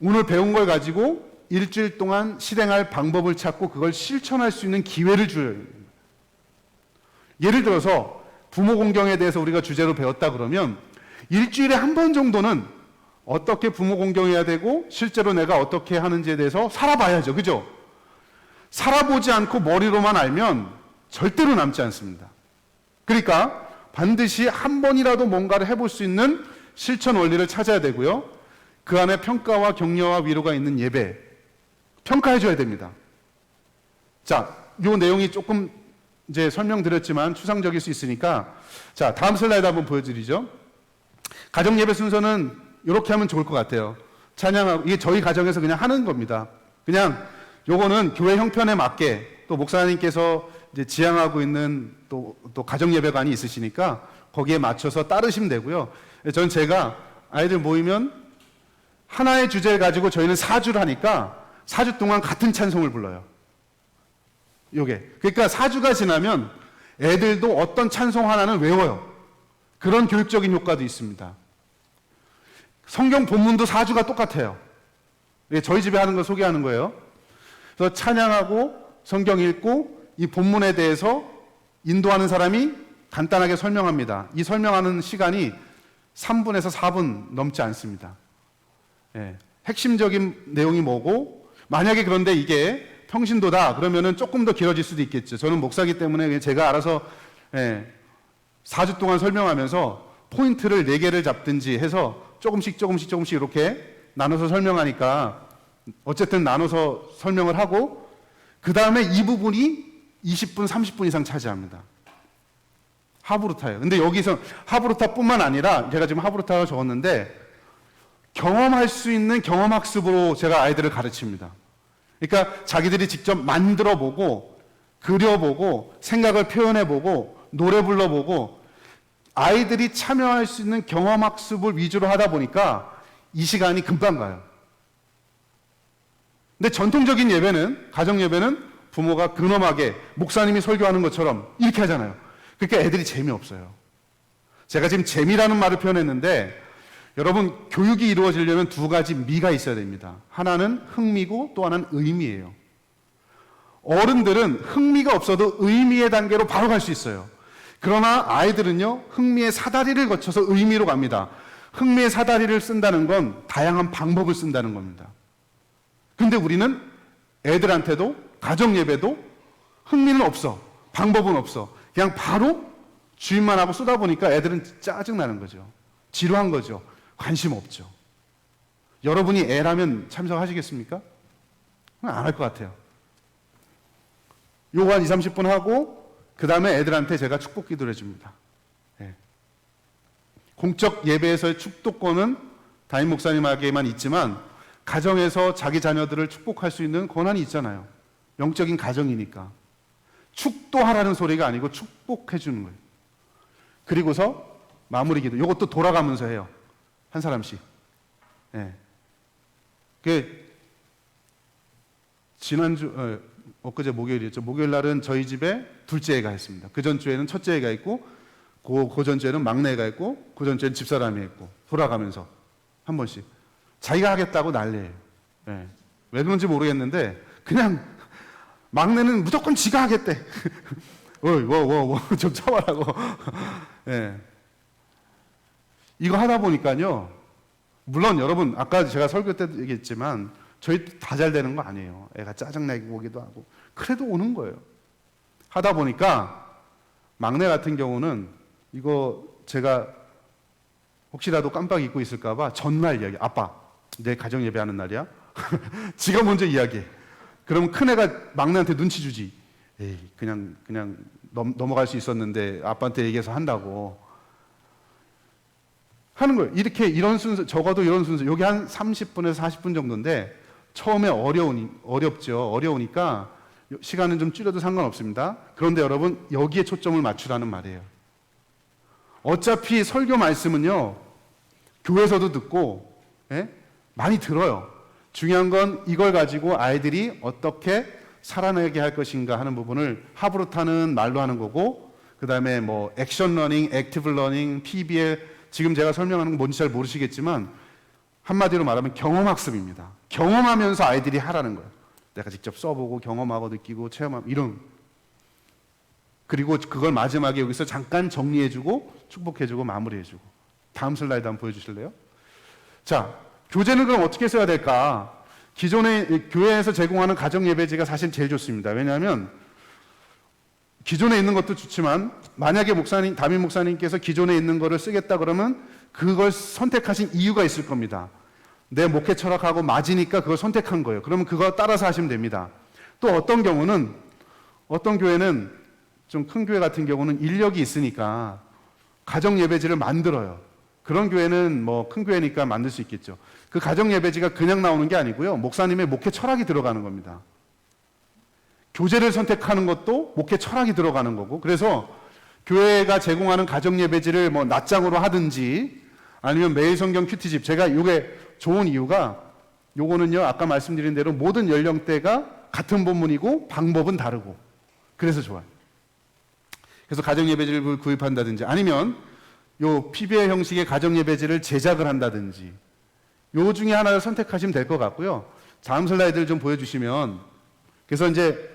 오늘 배운 걸 가지고 일주일 동안 실행할 방법을 찾고 그걸 실천할 수 있는 기회를 줘요. 예를 들어서 부모 공경에 대해서 우리가 주제로 배웠다 그러면 일주일에 한 번 정도는 어떻게 부모 공경해야 되고 실제로 내가 어떻게 하는지에 대해서 살아봐야죠. 그죠? 살아보지 않고 머리로만 알면 절대로 남지 않습니다. 그러니까 반드시 한 번이라도 뭔가를 해볼 수 있는 실천 원리를 찾아야 되고요. 그 안에 평가와 격려와 위로가 있는 예배, 평가해줘야 됩니다. 자, 요 내용이 조금 이제 설명드렸지만 추상적일 수 있으니까 자, 다음 슬라이드 한번 보여드리죠. 가정 예배 순서는 이렇게 하면 좋을 것 같아요. 찬양하고, 이게 저희 가정에서 그냥 하는 겁니다. 그냥 요거는 교회 형편에 맞게 또 목사님께서 이제 지향하고 있는 또 가정 예배관이 있으시니까 거기에 맞춰서 따르시면 되고요. 저는 제가 아이들 모이면 하나의 주제를 가지고 저희는 4주를 하니까 4주 동안 같은 찬송을 불러요. 요게. 그러니까 4주가 지나면 애들도 어떤 찬송 하나는 외워요. 그런 교육적인 효과도 있습니다. 성경 본문도 4주가 똑같아요. 저희 집에 하는 거 소개하는 거예요. 그래서 찬양하고 성경 읽고 이 본문에 대해서 인도하는 사람이 간단하게 설명합니다. 이 설명하는 시간이 3분에서 4분 넘지 않습니다. 예, 핵심적인 내용이 뭐고 만약에 그런데 이게 평신도다 그러면은 조금 더 길어질 수도 있겠죠. 저는 목사기 때문에 제가 알아서 4주 동안 설명하면서 포인트를 4개를 잡든지 해서 조금씩 이렇게 나눠서 설명하니까 어쨌든 나눠서 설명을 하고 그 다음에 이 부분이 20분, 30분 이상 차지합니다. 하브루타예요. 근데 여기서 하브루타뿐만 아니라 제가 지금 하브루타를 적었는데 경험할 수 있는 경험학습으로 제가 아이들을 가르칩니다. 그러니까 자기들이 직접 만들어보고 그려보고 생각을 표현해보고 노래 불러보고 아이들이 참여할 수 있는 경험학습을 위주로 하다 보니까 이 시간이 금방 가요. 근데 전통적인 예배는, 가정 예배는 부모가 근엄하게 목사님이 설교하는 것처럼 이렇게 하잖아요. 그러니까 애들이 재미없어요. 제가 지금 재미라는 말을 표현했는데 여러분, 교육이 이루어지려면 두 가지 미가 있어야 됩니다. 하나는 흥미고 또 하나는 의미예요. 어른들은 흥미가 없어도 의미의 단계로 바로 갈 수 있어요. 그러나 아이들은요, 흥미의 사다리를 거쳐서 의미로 갑니다. 흥미의 사다리를 쓴다는 건 다양한 방법을 쓴다는 겁니다. 근데 우리는 애들한테도 가정 예배도 흥미는 없어. 방법은 없어. 그냥 바로 주인만 하고 쏘다 보니까 애들은 짜증나는 거죠. 지루한 거죠. 관심 없죠. 여러분이 애라면 참석하시겠습니까? 안 할 것 같아요. 요거 한 20-30분 하고 그 다음에 애들한테 제가 축복 기도를 해줍니다. 예. 공적 예배에서의 축도권은 담임 목사님에게만 있지만 가정에서 자기 자녀들을 축복할 수 있는 권한이 있잖아요. 영적인 가정이니까. 축도하라는 소리가 아니고 축복해 주는 거예요. 그리고서 마무리 기도. 이것도 돌아가면서 해요. 한 사람씩. 예. 지난주, 엊그제 목요일이었죠. 목요일 날은 저희 집에 둘째 애가 했습니다. 그 전주에는 첫째 애가 있고, 그 전주에는 막내 애가 있고, 그 전주에는 집사람이 했고, 돌아가면서 한 번씩. 자기가 하겠다고 난리예요. 예. 왜 그런지 모르겠는데, 그냥 막내는 무조건 지가 하겠대. 좀 참아라고. 예. 이거 하다 보니까요, 물론 여러분, 아까 제가 설교 때 얘기했지만, 저희 다 잘 되는 거 아니에요. 애가 짜증나게 오기도 하고. 그래도 오는 거예요. 하다 보니까, 막내 같은 경우는, 이거 제가 혹시라도 깜빡 잊고 있을까봐 전날 이야기. 아빠, 내 가정 예배하는 날이야? 지가 먼저 이야기해. 그러면 큰애가 막내한테 눈치 주지. 에이, 그냥 넘어갈 수 있었는데 아빠한테 얘기해서 한다고. 하는 거예요. 이런 순서, 적어도 이런 순서. 여기 한 30분에서 40분 정도인데, 처음에 어렵죠. 어려우니까 시간은 좀 줄여도 상관없습니다. 그런데 여러분, 여기에 초점을 맞추라는 말이에요. 어차피 설교 말씀은요, 교회에서도 듣고, 예? 많이 들어요. 중요한 건 이걸 가지고 아이들이 어떻게 살아내게 할 것인가 하는 부분을 하브루타는 말로 하는 거고, 그 다음에 뭐 액션 러닝, 액티브 러닝, PBL, 지금 제가 설명하는 건 뭔지 잘 모르시겠지만 한마디로 말하면 경험학습입니다. 경험하면서 아이들이 하라는 거예요. 내가 직접 써보고 경험하고 느끼고 체험하고 이런. 그리고 그걸 마지막에 여기서 잠깐 정리해주고 축복해주고 마무리해주고. 다음 슬라이드 한번 보여주실래요? 자, 교재는 그럼 어떻게 써야 될까? 기존에 교회에서 제공하는 가정 예배지가 사실 제일 좋습니다. 왜냐하면 기존에 있는 것도 좋지만 만약에 담임 목사님께서 기존에 있는 거를 쓰겠다 그러면 그걸 선택하신 이유가 있을 겁니다. 내 목회 철학하고 맞으니까 그걸 선택한 거예요. 그러면 그거 따라서 하시면 됩니다. 또 어떤 교회는 좀 큰 교회 같은 경우는 인력이 있으니까 가정 예배지를 만들어요. 그런 교회는 뭐 큰 교회니까 만들 수 있겠죠. 그 가정 예배지가 그냥 나오는 게 아니고요. 목사님의 목회 철학이 들어가는 겁니다. 교재를 선택하는 것도 목회 철학이 들어가는 거고, 그래서 교회가 제공하는 가정 예배지를 뭐 낱장으로 하든지 아니면 매일 성경 큐티집, 제가 이게 좋은 이유가 요거는요, 아까 말씀드린 대로 모든 연령대가 같은 본문이고 방법은 다르고, 그래서 좋아요. 그래서 가정 예배지를 구입한다든지 아니면 요 PBL 형식의 가정 예배지를 제작을 한다든지 요 중에 하나를 선택하시면 될 것 같고요. 다음 슬라이드를 좀 보여주시면, 그래서 이제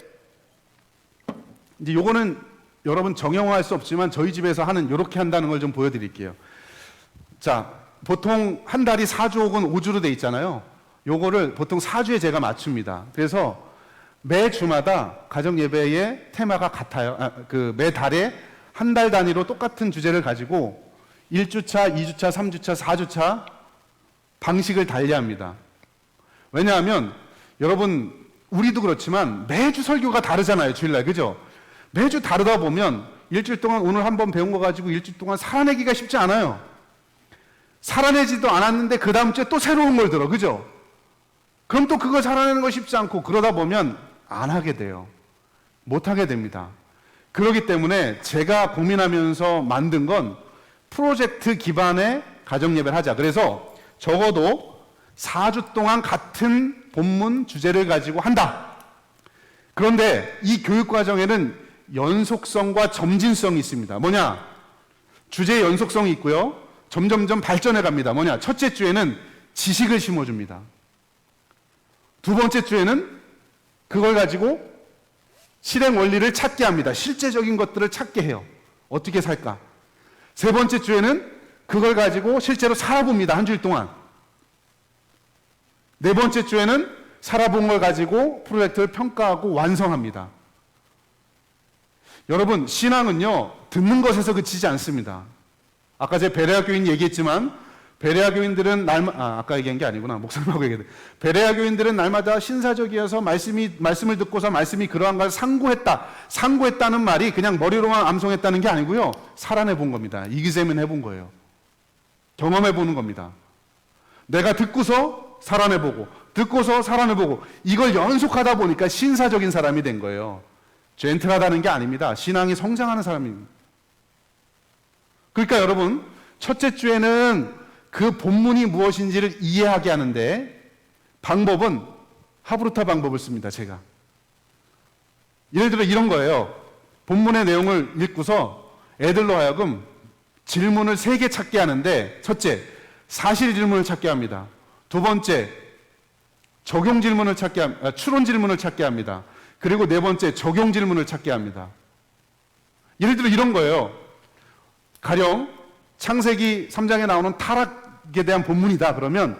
요거는 여러분 정형화할 수 없지만 저희 집에서 하는 요렇게 한다는 걸 좀 보여드릴게요. 자, 보통 한 달이 4주 혹은 5주로 돼 있잖아요. 요거를 보통 4주에 제가 맞춥니다. 그래서 매 주마다 가정 예배의 테마가 같아요. 매 달에 한 달 단위로 똑같은 주제를 가지고 1주차, 2주차, 3주차, 4주차 방식을 달리합니다. 왜냐하면 여러분, 우리도 그렇지만 매주 설교가 다르잖아요. 주일날, 그죠? 매주 다르다 보면 일주일 동안 오늘 한번 배운 거 가지고 일주일 동안 살아내기가 쉽지 않아요. 살아내지도 않았는데 그 다음 주에 또 새로운 걸 들어. 그죠? 그럼 또 그거 살아내는 거 쉽지 않고 그러다 보면 안 하게 돼요. 못 하게 됩니다. 그렇기 때문에 제가 고민하면서 만든 건 프로젝트 기반의 가정예배를 하자. 그래서 적어도 4주 동안 같은 본문 주제를 가지고 한다. 그런데 이 교육 과정에는 연속성과 점진성이 있습니다. 뭐냐? 주제의 연속성이 있고요. 점점점 발전해 갑니다. 뭐냐? 첫째 주에는 지식을 심어줍니다. 두 번째 주에는 그걸 가지고 실행 원리를 찾게 합니다. 실제적인 것들을 찾게 해요. 어떻게 살까? 세 번째 주에는 그걸 가지고 실제로 살아봅니다. 한 주일 동안. 네 번째 주에는 살아본 걸 가지고 프로젝트를 평가하고 완성합니다. 여러분, 신앙은요, 듣는 것에서 그치지 않습니다. 아까 제가 베레아 교인 얘기했지만, 베레아 교인들은 아까 얘기한 게 아니구나. 목사님하고 얘기했는데. 베레아 교인들은 날마다 신사적이어서 말씀을 듣고서 말씀이 그러한 걸 상고했다. 상고했다는 말이 그냥 머리로만 암송했다는 게 아니고요. 살아내 본 겁니다. 이기세면 해본 거예요. 경험해 보는 겁니다. 내가 듣고서 살아내 보고, 듣고서 살아내 보고, 이걸 연속하다 보니까 신사적인 사람이 된 거예요. 젠틀하다는 게 아닙니다. 신앙이 성장하는 사람입니다. 그러니까 여러분, 첫째 주에는 그 본문이 무엇인지를 이해하게 하는데 방법은 하브루타 방법을 씁니다. 제가. 예를 들어 이런 거예요. 본문의 내용을 읽고서 애들로 하여금 질문을 3개 찾게 하는데, 첫째, 사실 질문을 찾게 합니다. 두 번째, 추론 질문을 찾게 합니다. 그리고 네 번째, 적용 질문을 찾게 합니다. 예를 들어 이런 거예요. 가령 창세기 3장에 나오는 타락에 대한 본문이다. 그러면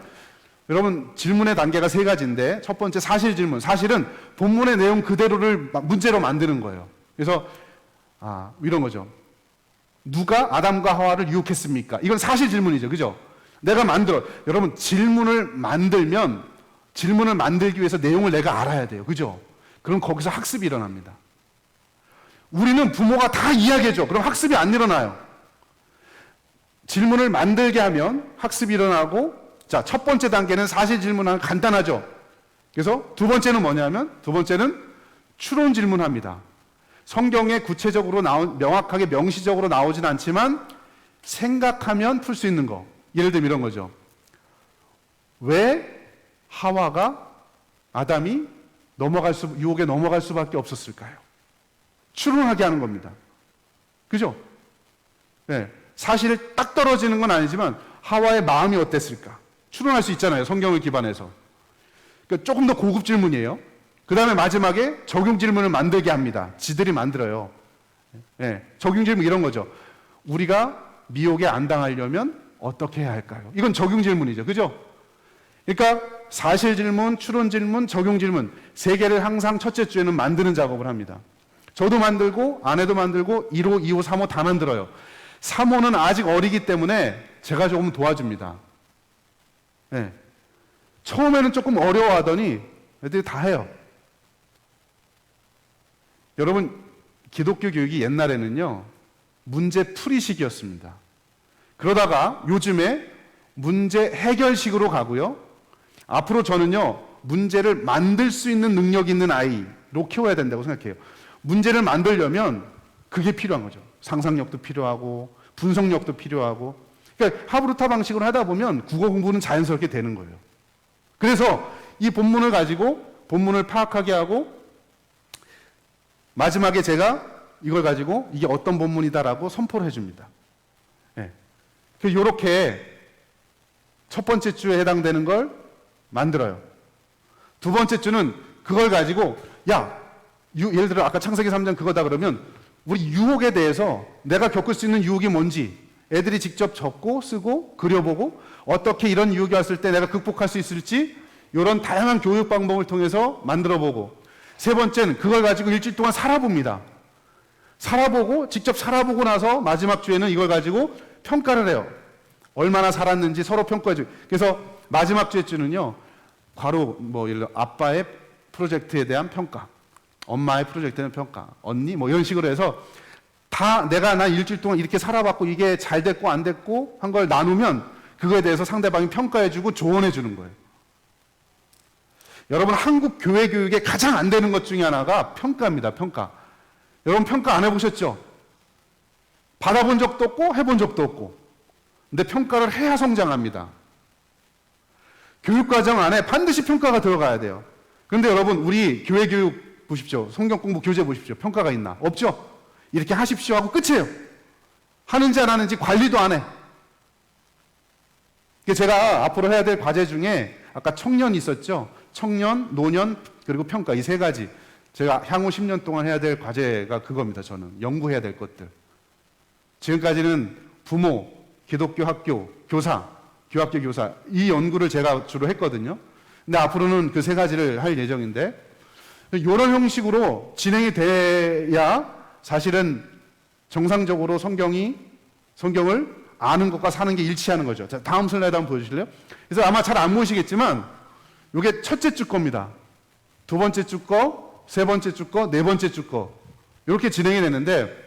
여러분, 질문의 단계가 3가지인데, 첫 번째 사실 질문. 사실은 본문의 내용 그대로를 문제로 만드는 거예요. 그래서 이런 거죠. 누가 아담과 하와를 유혹했습니까? 이건 사실 질문이죠. 그죠? 내가 여러분, 질문을 만들기 위해서 내용을 내가 알아야 돼요. 그죠? 그럼 거기서 학습이 일어납니다. 우리는 부모가 다 이야기해줘. 그럼 학습이 안 일어나요. 질문을 만들게 하면 학습이 일어나고, 자, 첫 번째 단계는 사실 질문하면 간단하죠. 그래서 두 번째는 뭐냐면, 두 번째는 추론 질문합니다. 성경에 구체적으로 명확하게 명시적으로 나오진 않지만 생각하면 풀 수 있는 거. 예를 들면 이런 거죠. 왜 아담이 유혹에 넘어갈 수밖에 없었을까요? 추론하게 하는 겁니다. 그죠? 네. 사실 딱 떨어지는 건 아니지만 하와의 마음이 어땠을까? 추론할 수 있잖아요. 성경을 기반해서. 그러니까 조금 더 고급 질문이에요. 그 다음에 마지막에 적용 질문을 만들게 합니다. 지들이 만들어요. 네. 적용 질문 이런 거죠. 우리가 미혹에 안 당하려면 어떻게 해야 할까요? 이건 적용 질문이죠. 그죠? 그러니까 사실 질문, 추론 질문, 적용 질문 3개를 항상 첫째 주에는 만드는 작업을 합니다. 저도 만들고 아내도 만들고 1호, 2호, 3호 다 만들어요. 3호는 아직 어리기 때문에 제가 조금 도와줍니다. 네. 처음에는 조금 어려워하더니 애들이 다 해요. 여러분, 기독교 교육이 옛날에는요, 문제풀이식이었습니다. 그러다가 요즘에 문제 해결식으로 가고요. 앞으로 저는요, 문제를 만들 수 있는 능력 있는 아이로 키워야 된다고 생각해요. 문제를 만들려면 그게 필요한 거죠. 상상력도 필요하고 분석력도 필요하고. 그러니까 하브루타 방식으로 하다 보면 국어 공부는 자연스럽게 되는 거예요. 그래서 이 본문을 가지고 본문을 파악하게 하고 마지막에 제가 이걸 가지고 이게 어떤 본문이다라고 선포를 해줍니다. 네. 이렇게 첫 번째 주에 해당되는 걸 만들어요. 두 번째 주는 그걸 가지고 예를 들어 아까 창세기 3장 그거다 그러면 우리 유혹에 대해서 내가 겪을 수 있는 유혹이 뭔지 애들이 직접 적고 쓰고 그려보고 어떻게 이런 유혹이 왔을 때 내가 극복할 수 있을지 이런 다양한 교육 방법을 통해서 만들어보고, 세 번째는 그걸 가지고 일주일 동안 살아봅니다. 직접 살아보고 나서 마지막 주에는 이걸 가지고 평가를 해요. 얼마나 살았는지 서로 평가해줘요. 그래서 마지막 주에는요, 예를 들어 아빠의 프로젝트에 대한 평가, 엄마의 프로젝트에 대한 평가, 언니 이런 식으로 해서 다 나 일주일 동안 이렇게 살아봤고 이게 잘 됐고 안 됐고 한 걸 나누면 그거에 대해서 상대방이 평가해주고 조언해주는 거예요. 여러분, 한국 교회 교육에 가장 안 되는 것 중에 하나가 평가입니다. 평가. 여러분, 평가 안 해보셨죠? 받아본 적도 없고 해본 적도 없고. 근데 평가를 해야 성장합니다. 교육과정 안에 반드시 평가가 들어가야 돼요. 그런데 여러분, 우리 교회 교육 보십시오. 성경 공부 교재 보십시오. 평가가 있나? 없죠? 이렇게 하십시오 하고 끝이에요. 하는지 안 하는지 관리도 안 해. 제가 앞으로 해야 될 과제 중에 아까 청년 있었죠? 청년, 노년, 그리고 평가, 이 세 가지. 제가 향후 10년 동안 해야 될 과제가 그겁니다. 저는 연구해야 될 것들. 지금까지는 부모, 기독교 학교, 교사, 교학교 교사, 이 연구를 제가 주로 했거든요. 근데 앞으로는 그 세 가지를 할 예정인데, 이런 형식으로 진행이 돼야 사실은 정상적으로 성경을 아는 것과 사는 게 일치하는 거죠. 자, 다음 슬라이드 한번 보여주실래요? 그래서 아마 잘 안 보이시겠지만, 이게 첫째 주 겁니다. 두 번째 주 거, 세 번째 주 거, 네 번째 주 거. 이렇게 진행이 되는데,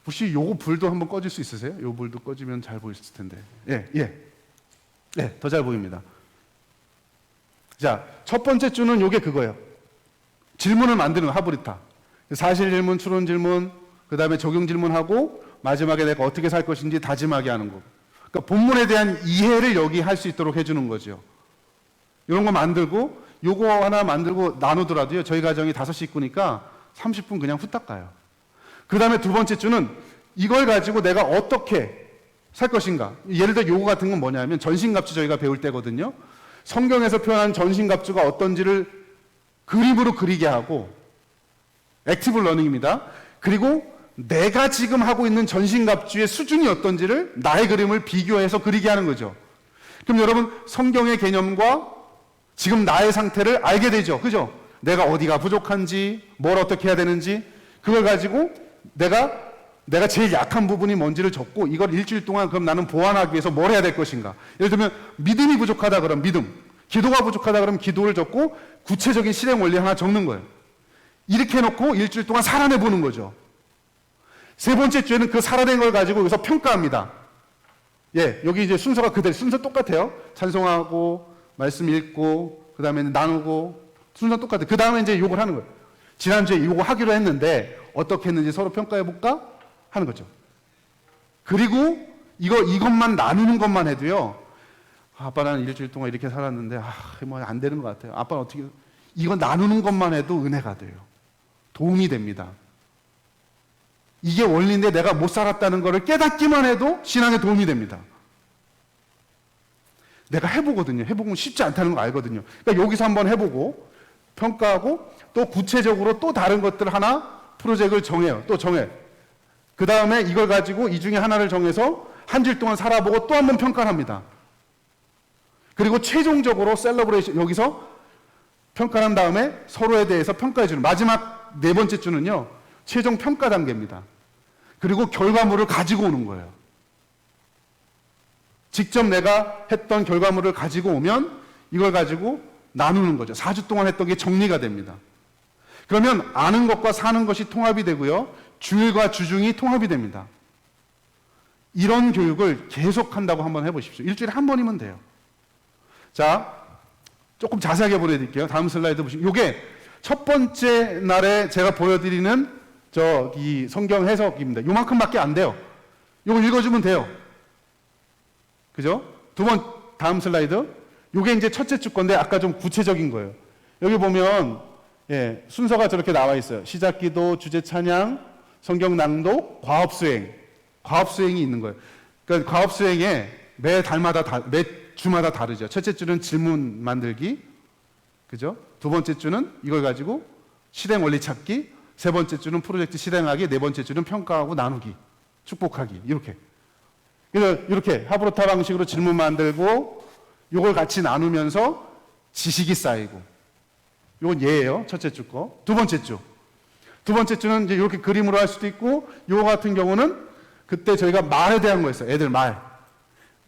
혹시 요거 불도 한번 꺼질 수 있으세요? 요 불도 꺼지면 잘 보일 텐데. 더 잘 보입니다. 자, 첫 번째 주는 요게 그거예요. 질문을 만드는 거, 하브리타. 사실 질문, 추론 질문, 그 다음에 적용 질문하고, 마지막에 내가 어떻게 살 것인지 다짐하게 하는 거. 그러니까 본문에 대한 이해를 여기 할 수 있도록 해주는 거죠. 이런 거 만들고, 요거 하나 만들고 나누더라도요, 저희 가정이 5 식구니까 30분 그냥 후딱 가요. 그 다음에 두 번째 주는 이걸 가지고 내가 어떻게 살 것인가. 예를 들어 요거 같은 건 뭐냐면 전신갑주 저희가 배울 때거든요. 성경에서 표현한 전신갑주가 어떤지를 그림으로 그리게 하고, 액티브 러닝입니다. 그리고 내가 지금 하고 있는 전신갑주의 수준이 어떤지를 나의 그림을 비교해서 그리게 하는 거죠. 그럼 여러분, 성경의 개념과 지금 나의 상태를 알게 되죠. 그죠? 내가 어디가 부족한지, 뭘 어떻게 해야 되는지, 그걸 가지고 내가 제일 약한 부분이 뭔지를 적고, 이걸 일주일 동안 그럼 나는 보완하기 위해서 뭘 해야 될 것인가. 예를 들면, 믿음이 부족하다 그러면 믿음, 기도가 부족하다 그러면 기도를 적고, 구체적인 실행 원리 하나 적는 거예요. 이렇게 해놓고 일주일 동안 살아내 보는 거죠. 세 번째 주에는 그 살아낸 걸 가지고 여기서 평가합니다. 여기 이제 순서가 그대로, 순서 똑같아요. 찬송하고, 말씀 읽고, 그 다음에 나누고, 순서 똑같아요. 그 다음에 이제 욕을 하는 거예요. 지난주에 요거 하기로 했는데, 어떻게 했는지 서로 평가해볼까? 하는 거죠. 그리고 이것만 나누는 것만 해도요, 아빠 나는 일주일 동안 이렇게 살았는데, 뭐 안 되는 것 같아요. 아빠는 어떻게, 이거 나누는 것만 해도 은혜가 돼요. 도움이 됩니다. 이게 원리인데 내가 못 살았다는 것을 깨닫기만 해도 신앙에 도움이 됩니다. 내가 해보거든요. 해보면 쉽지 않다는 거 알거든요. 그러니까 여기서 한번 해보고 평가하고 또 구체적으로 또 다른 것들 하나 프로젝트를 정해요. 또 정해. 그 다음에 이걸 가지고 이 중에 하나를 정해서 한 주일 동안 살아보고 또 한번 평가를 합니다. 그리고 최종적으로 셀러브레이션, 여기서 평가를 한 다음에 서로에 대해서 평가해주는 마지막 네 번째 주는요, 최종 평가 단계입니다. 그리고 결과물을 가지고 오는 거예요. 직접 내가 했던 결과물을 가지고 오면 이걸 가지고 나누는 거죠. 4주 동안 했던 게 정리가 됩니다. 그러면 아는 것과 사는 것이 통합이 되고요, 주일과 주중이 통합이 됩니다. 이런 교육을 계속 한다고 한번 해보십시오. 일주일에 한 번이면 돼요. 자, 조금 자세하게 보여드릴게요. 다음 슬라이드 보시면, 이게 첫 번째 날에 제가 보여드리는 이 성경 해석입니다. 요만큼밖에 안 돼요. 이거 읽어주면 돼요. 그죠? 다음 슬라이드. 이게 이제 첫째 주 건데 아까 좀 구체적인 거예요. 여기 보면 순서가 저렇게 나와 있어요. 시작 기도, 주제 찬양, 성경 낭독, 과업 수행. 과업 수행이 있는 거예요. 그러니까 과업 수행에 매 주마다 다르죠. 첫째 주는 질문 만들기, 그죠? 두 번째 주는 이걸 가지고 실행 원리 찾기, 세 번째 주는 프로젝트 실행하기, 네 번째 주는 평가하고 나누기, 축복하기, 이렇게. 그래서 이렇게 하브로타 방식으로 질문 만들고, 이걸 같이 나누면서 지식이 쌓이고, 이건 예예요. 첫째 주 거. 두 번째 주는 이제 이렇게 그림으로 할 수도 있고, 이거 같은 경우는 그때 저희가 말에 대한 거였어요. 애들 말.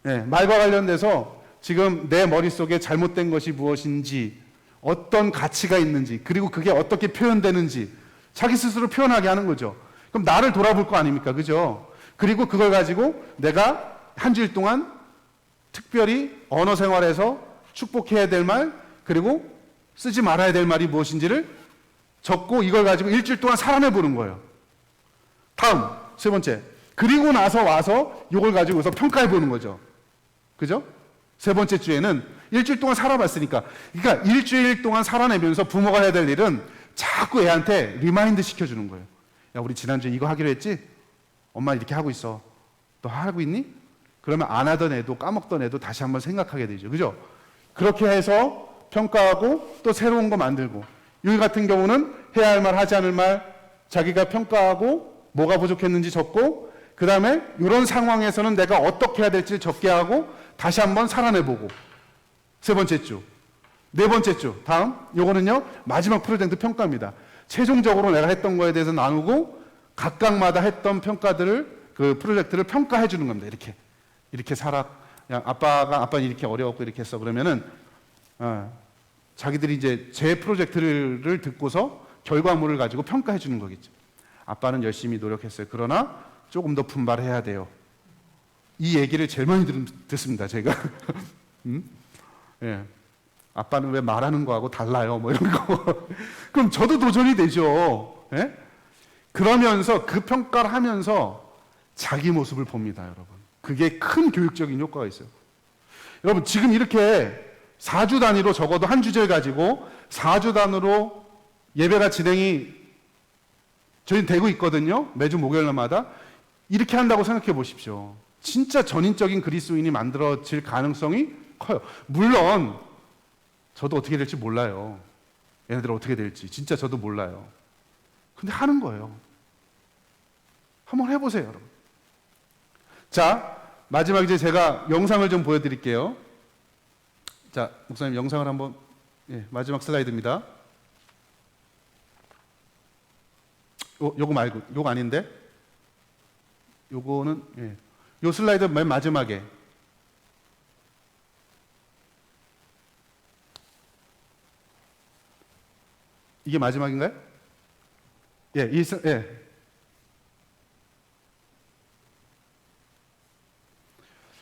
말과 관련돼서 지금 내 머릿속에 잘못된 것이 무엇인지, 어떤 가치가 있는지, 그리고 그게 어떻게 표현되는지 자기 스스로 표현하게 하는 거죠. 그럼 나를 돌아볼 거 아닙니까? 그죠? 그리고 그걸 가지고 내가 한 주일 동안 특별히 언어 생활에서 축복해야 될 말, 그리고 쓰지 말아야 될 말이 무엇인지를 적고 이걸 가지고 일주일 동안 살아내 보는 거예요. 다음, 세 번째. 그리고 나서 와서 이걸 가지고서 평가해 보는 거죠. 그죠? 세 번째 주에는 일주일 동안 살아봤으니까. 그러니까 일주일 동안 살아내면서 부모가 해야 될 일은 자꾸 애한테 리마인드 시켜주는 거예요. 야, 우리 지난주에 이거 하기로 했지? 엄마 이렇게 하고 있어. 너 하고 있니? 그러면 안 하던 애도 까먹던 애도 다시 한번 생각하게 되죠. 그죠? 그렇게 해서 평가하고 또 새로운 거 만들고. 여기 같은 경우는 해야 할 말, 하지 않을 말, 자기가 평가하고 뭐가 부족했는지 적고, 그 다음에 이런 상황에서는 내가 어떻게 해야 될지 적게 하고 다시 한번 살아내보고. 세 번째 주. 네 번째 주. 다음. 요거는요, 마지막 프로젝트 평가입니다. 최종적으로 내가 했던 거에 대해서 나누고 각각마다 했던 평가들을, 그 프로젝트를 평가해 주는 겁니다. 이렇게 살아. 야, 아빠는 이렇게 어려웠고 이렇게 했어. 그러면은, 자기들이 이제 제 프로젝트를 듣고서 결과물을 가지고 평가해 주는 거겠죠. 아빠는 열심히 노력했어요. 그러나 조금 더 분발해야 돼요. 이 얘기를 제일 많이 듣습니다, 제가. 예. 아빠는 왜 말하는 거하고 달라요? 뭐 이런 거. 그럼 저도 도전이 되죠. 예? 그러면서 그 평가를 하면서 자기 모습을 봅니다, 여러분. 그게 큰 교육적인 효과가 있어요. 여러분, 지금 이렇게 4주 단위로 적어도 한 주제를 가지고 4주 단위로 예배가 진행이 저희 되고 있거든요. 매주 목요일마다. 이렇게 한다고 생각해 보십시오. 진짜 전인적인 그리스도인이 만들어질 가능성이 커요. 물론 저도 어떻게 될지 몰라요. 얘네들 어떻게 될지 진짜 저도 몰라요. 근데 하는 거예요. 한번 해보세요, 여러분. 자, 마지막 이제 제가 영상을 좀 보여드릴게요. 자, 목사님 영상을 한번, 마지막 슬라이드입니다. 요거 말고, 요거 아닌데? 요거는, 요 슬라이드 맨 마지막에. 이게 마지막인가요?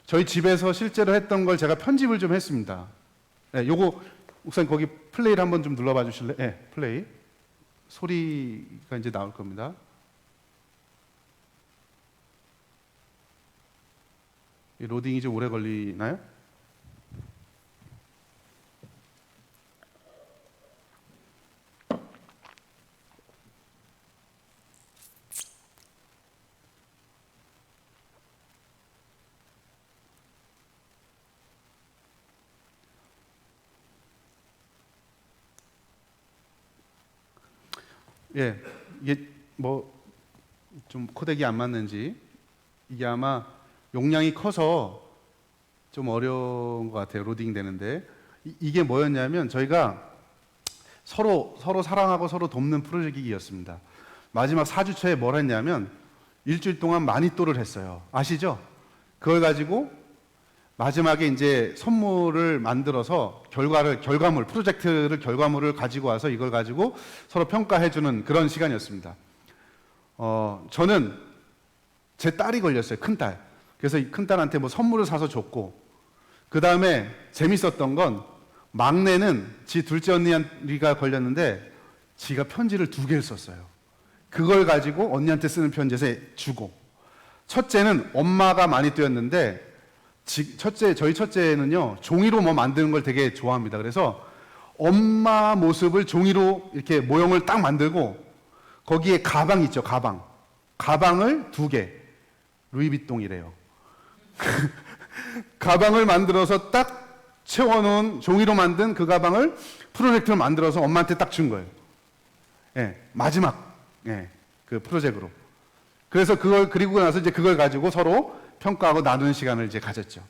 저희 집에서 실제로 했던 걸 제가 편집을 좀 했습니다. 요거, 목사님 거기 플레이를 한번 좀 눌러봐 주실래요? 플레이. 소리가 이제 나올 겁니다. 이 로딩이 좀 오래 걸리나요? 이게 뭐 좀 코덱이 안 맞는지 이게 아마 용량이 커서 좀 어려운 것 같아요. 로딩 되는데 이게 뭐였냐면 저희가 서로 사랑하고 서로 돕는 프로젝트이었습니다. 마지막 4주차에 뭘 했냐면 일주일 동안 마니또를 했어요. 아시죠? 그걸 가지고 마지막에 이제 선물을 만들어서 결과물, 프로젝트를 결과물을 가지고 와서 이걸 가지고 서로 평가해주는 그런 시간이었습니다. 저는 제 딸이 걸렸어요. 큰딸. 그래서 이 큰딸한테 뭐 선물을 사서 줬고, 그 다음에 재밌었던 건 막내는 지 둘째 언니가 걸렸는데 지가 편지를 2개를 썼어요. 그걸 가지고 언니한테 쓰는 편지에서 주고, 첫째는 엄마가 마니또였는데 저희 첫째는요, 종이로 뭐 만드는 걸 되게 좋아합니다. 그래서 엄마 모습을 종이로 이렇게 모형을 딱 만들고, 거기에 가방 있죠, 가방을 2개, 루이비통이래요. 가방을 만들어서 딱 채워놓은 종이로 만든 그 가방을 프로젝트로 만들어서 엄마한테 딱 준 거예요. 마지막, 그 프로젝트로. 그래서 그리고 나서 이제 그걸 가지고 서로 평가하고 나누는 시간을 이제 가졌죠.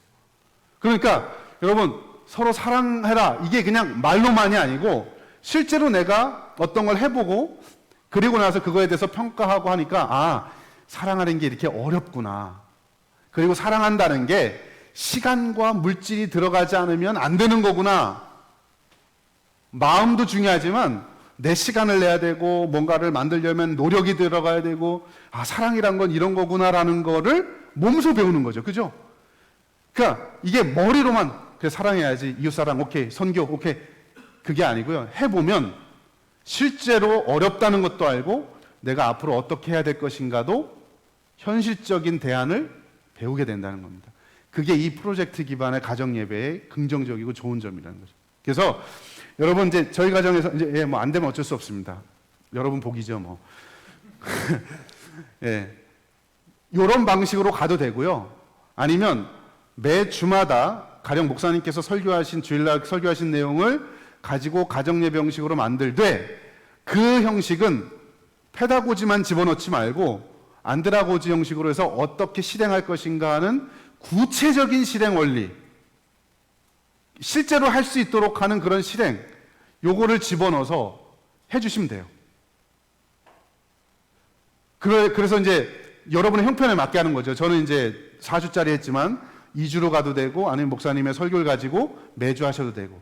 그러니까 여러분, 서로 사랑해라. 이게 그냥 말로만이 아니고 실제로 내가 어떤 걸 해보고 그리고 나서 그거에 대해서 평가하고 하니까 사랑하는 게 이렇게 어렵구나. 그리고 사랑한다는 게 시간과 물질이 들어가지 않으면 안 되는 거구나. 마음도 중요하지만 내 시간을 내야 되고 뭔가를 만들려면 노력이 들어가야 되고 사랑이란 건 이런 거구나라는 거를 몸소 배우는 거죠. 그죠? 그러니까 이게 머리로만 그래 사랑해야지 이웃사랑 오케이 선교 오케이 그게 아니고요. 해보면 실제로 어렵다는 것도 알고 내가 앞으로 어떻게 해야 될 것인가도 현실적인 대안을 배우게 된다는 겁니다. 그게 이 프로젝트 기반의 가정 예배의 긍정적이고 좋은 점이라는 거죠. 그래서 여러분 이제 저희 가정에서 이제 뭐 안 되면 어쩔 수 없습니다. 여러분 복이죠 뭐. 예, 이런 방식으로 가도 되고요. 아니면 매 주마다 가령 목사님께서 설교하신 주일날 설교하신 내용을 가지고 가정 예배 형식으로 만들되 그 형식은 페다고지만 집어넣지 말고 안드라고지 형식으로 해서 어떻게 실행할 것인가 하는 구체적인 실행 원리, 실제로 할 수 있도록 하는 그런 실행, 요거를 집어넣어서 해주시면 돼요. 그래서 이제 여러분의 형편에 맞게 하는 거죠. 저는 이제 4주짜리 했지만 2주로 가도 되고 아니면 목사님의 설교를 가지고 매주 하셔도 되고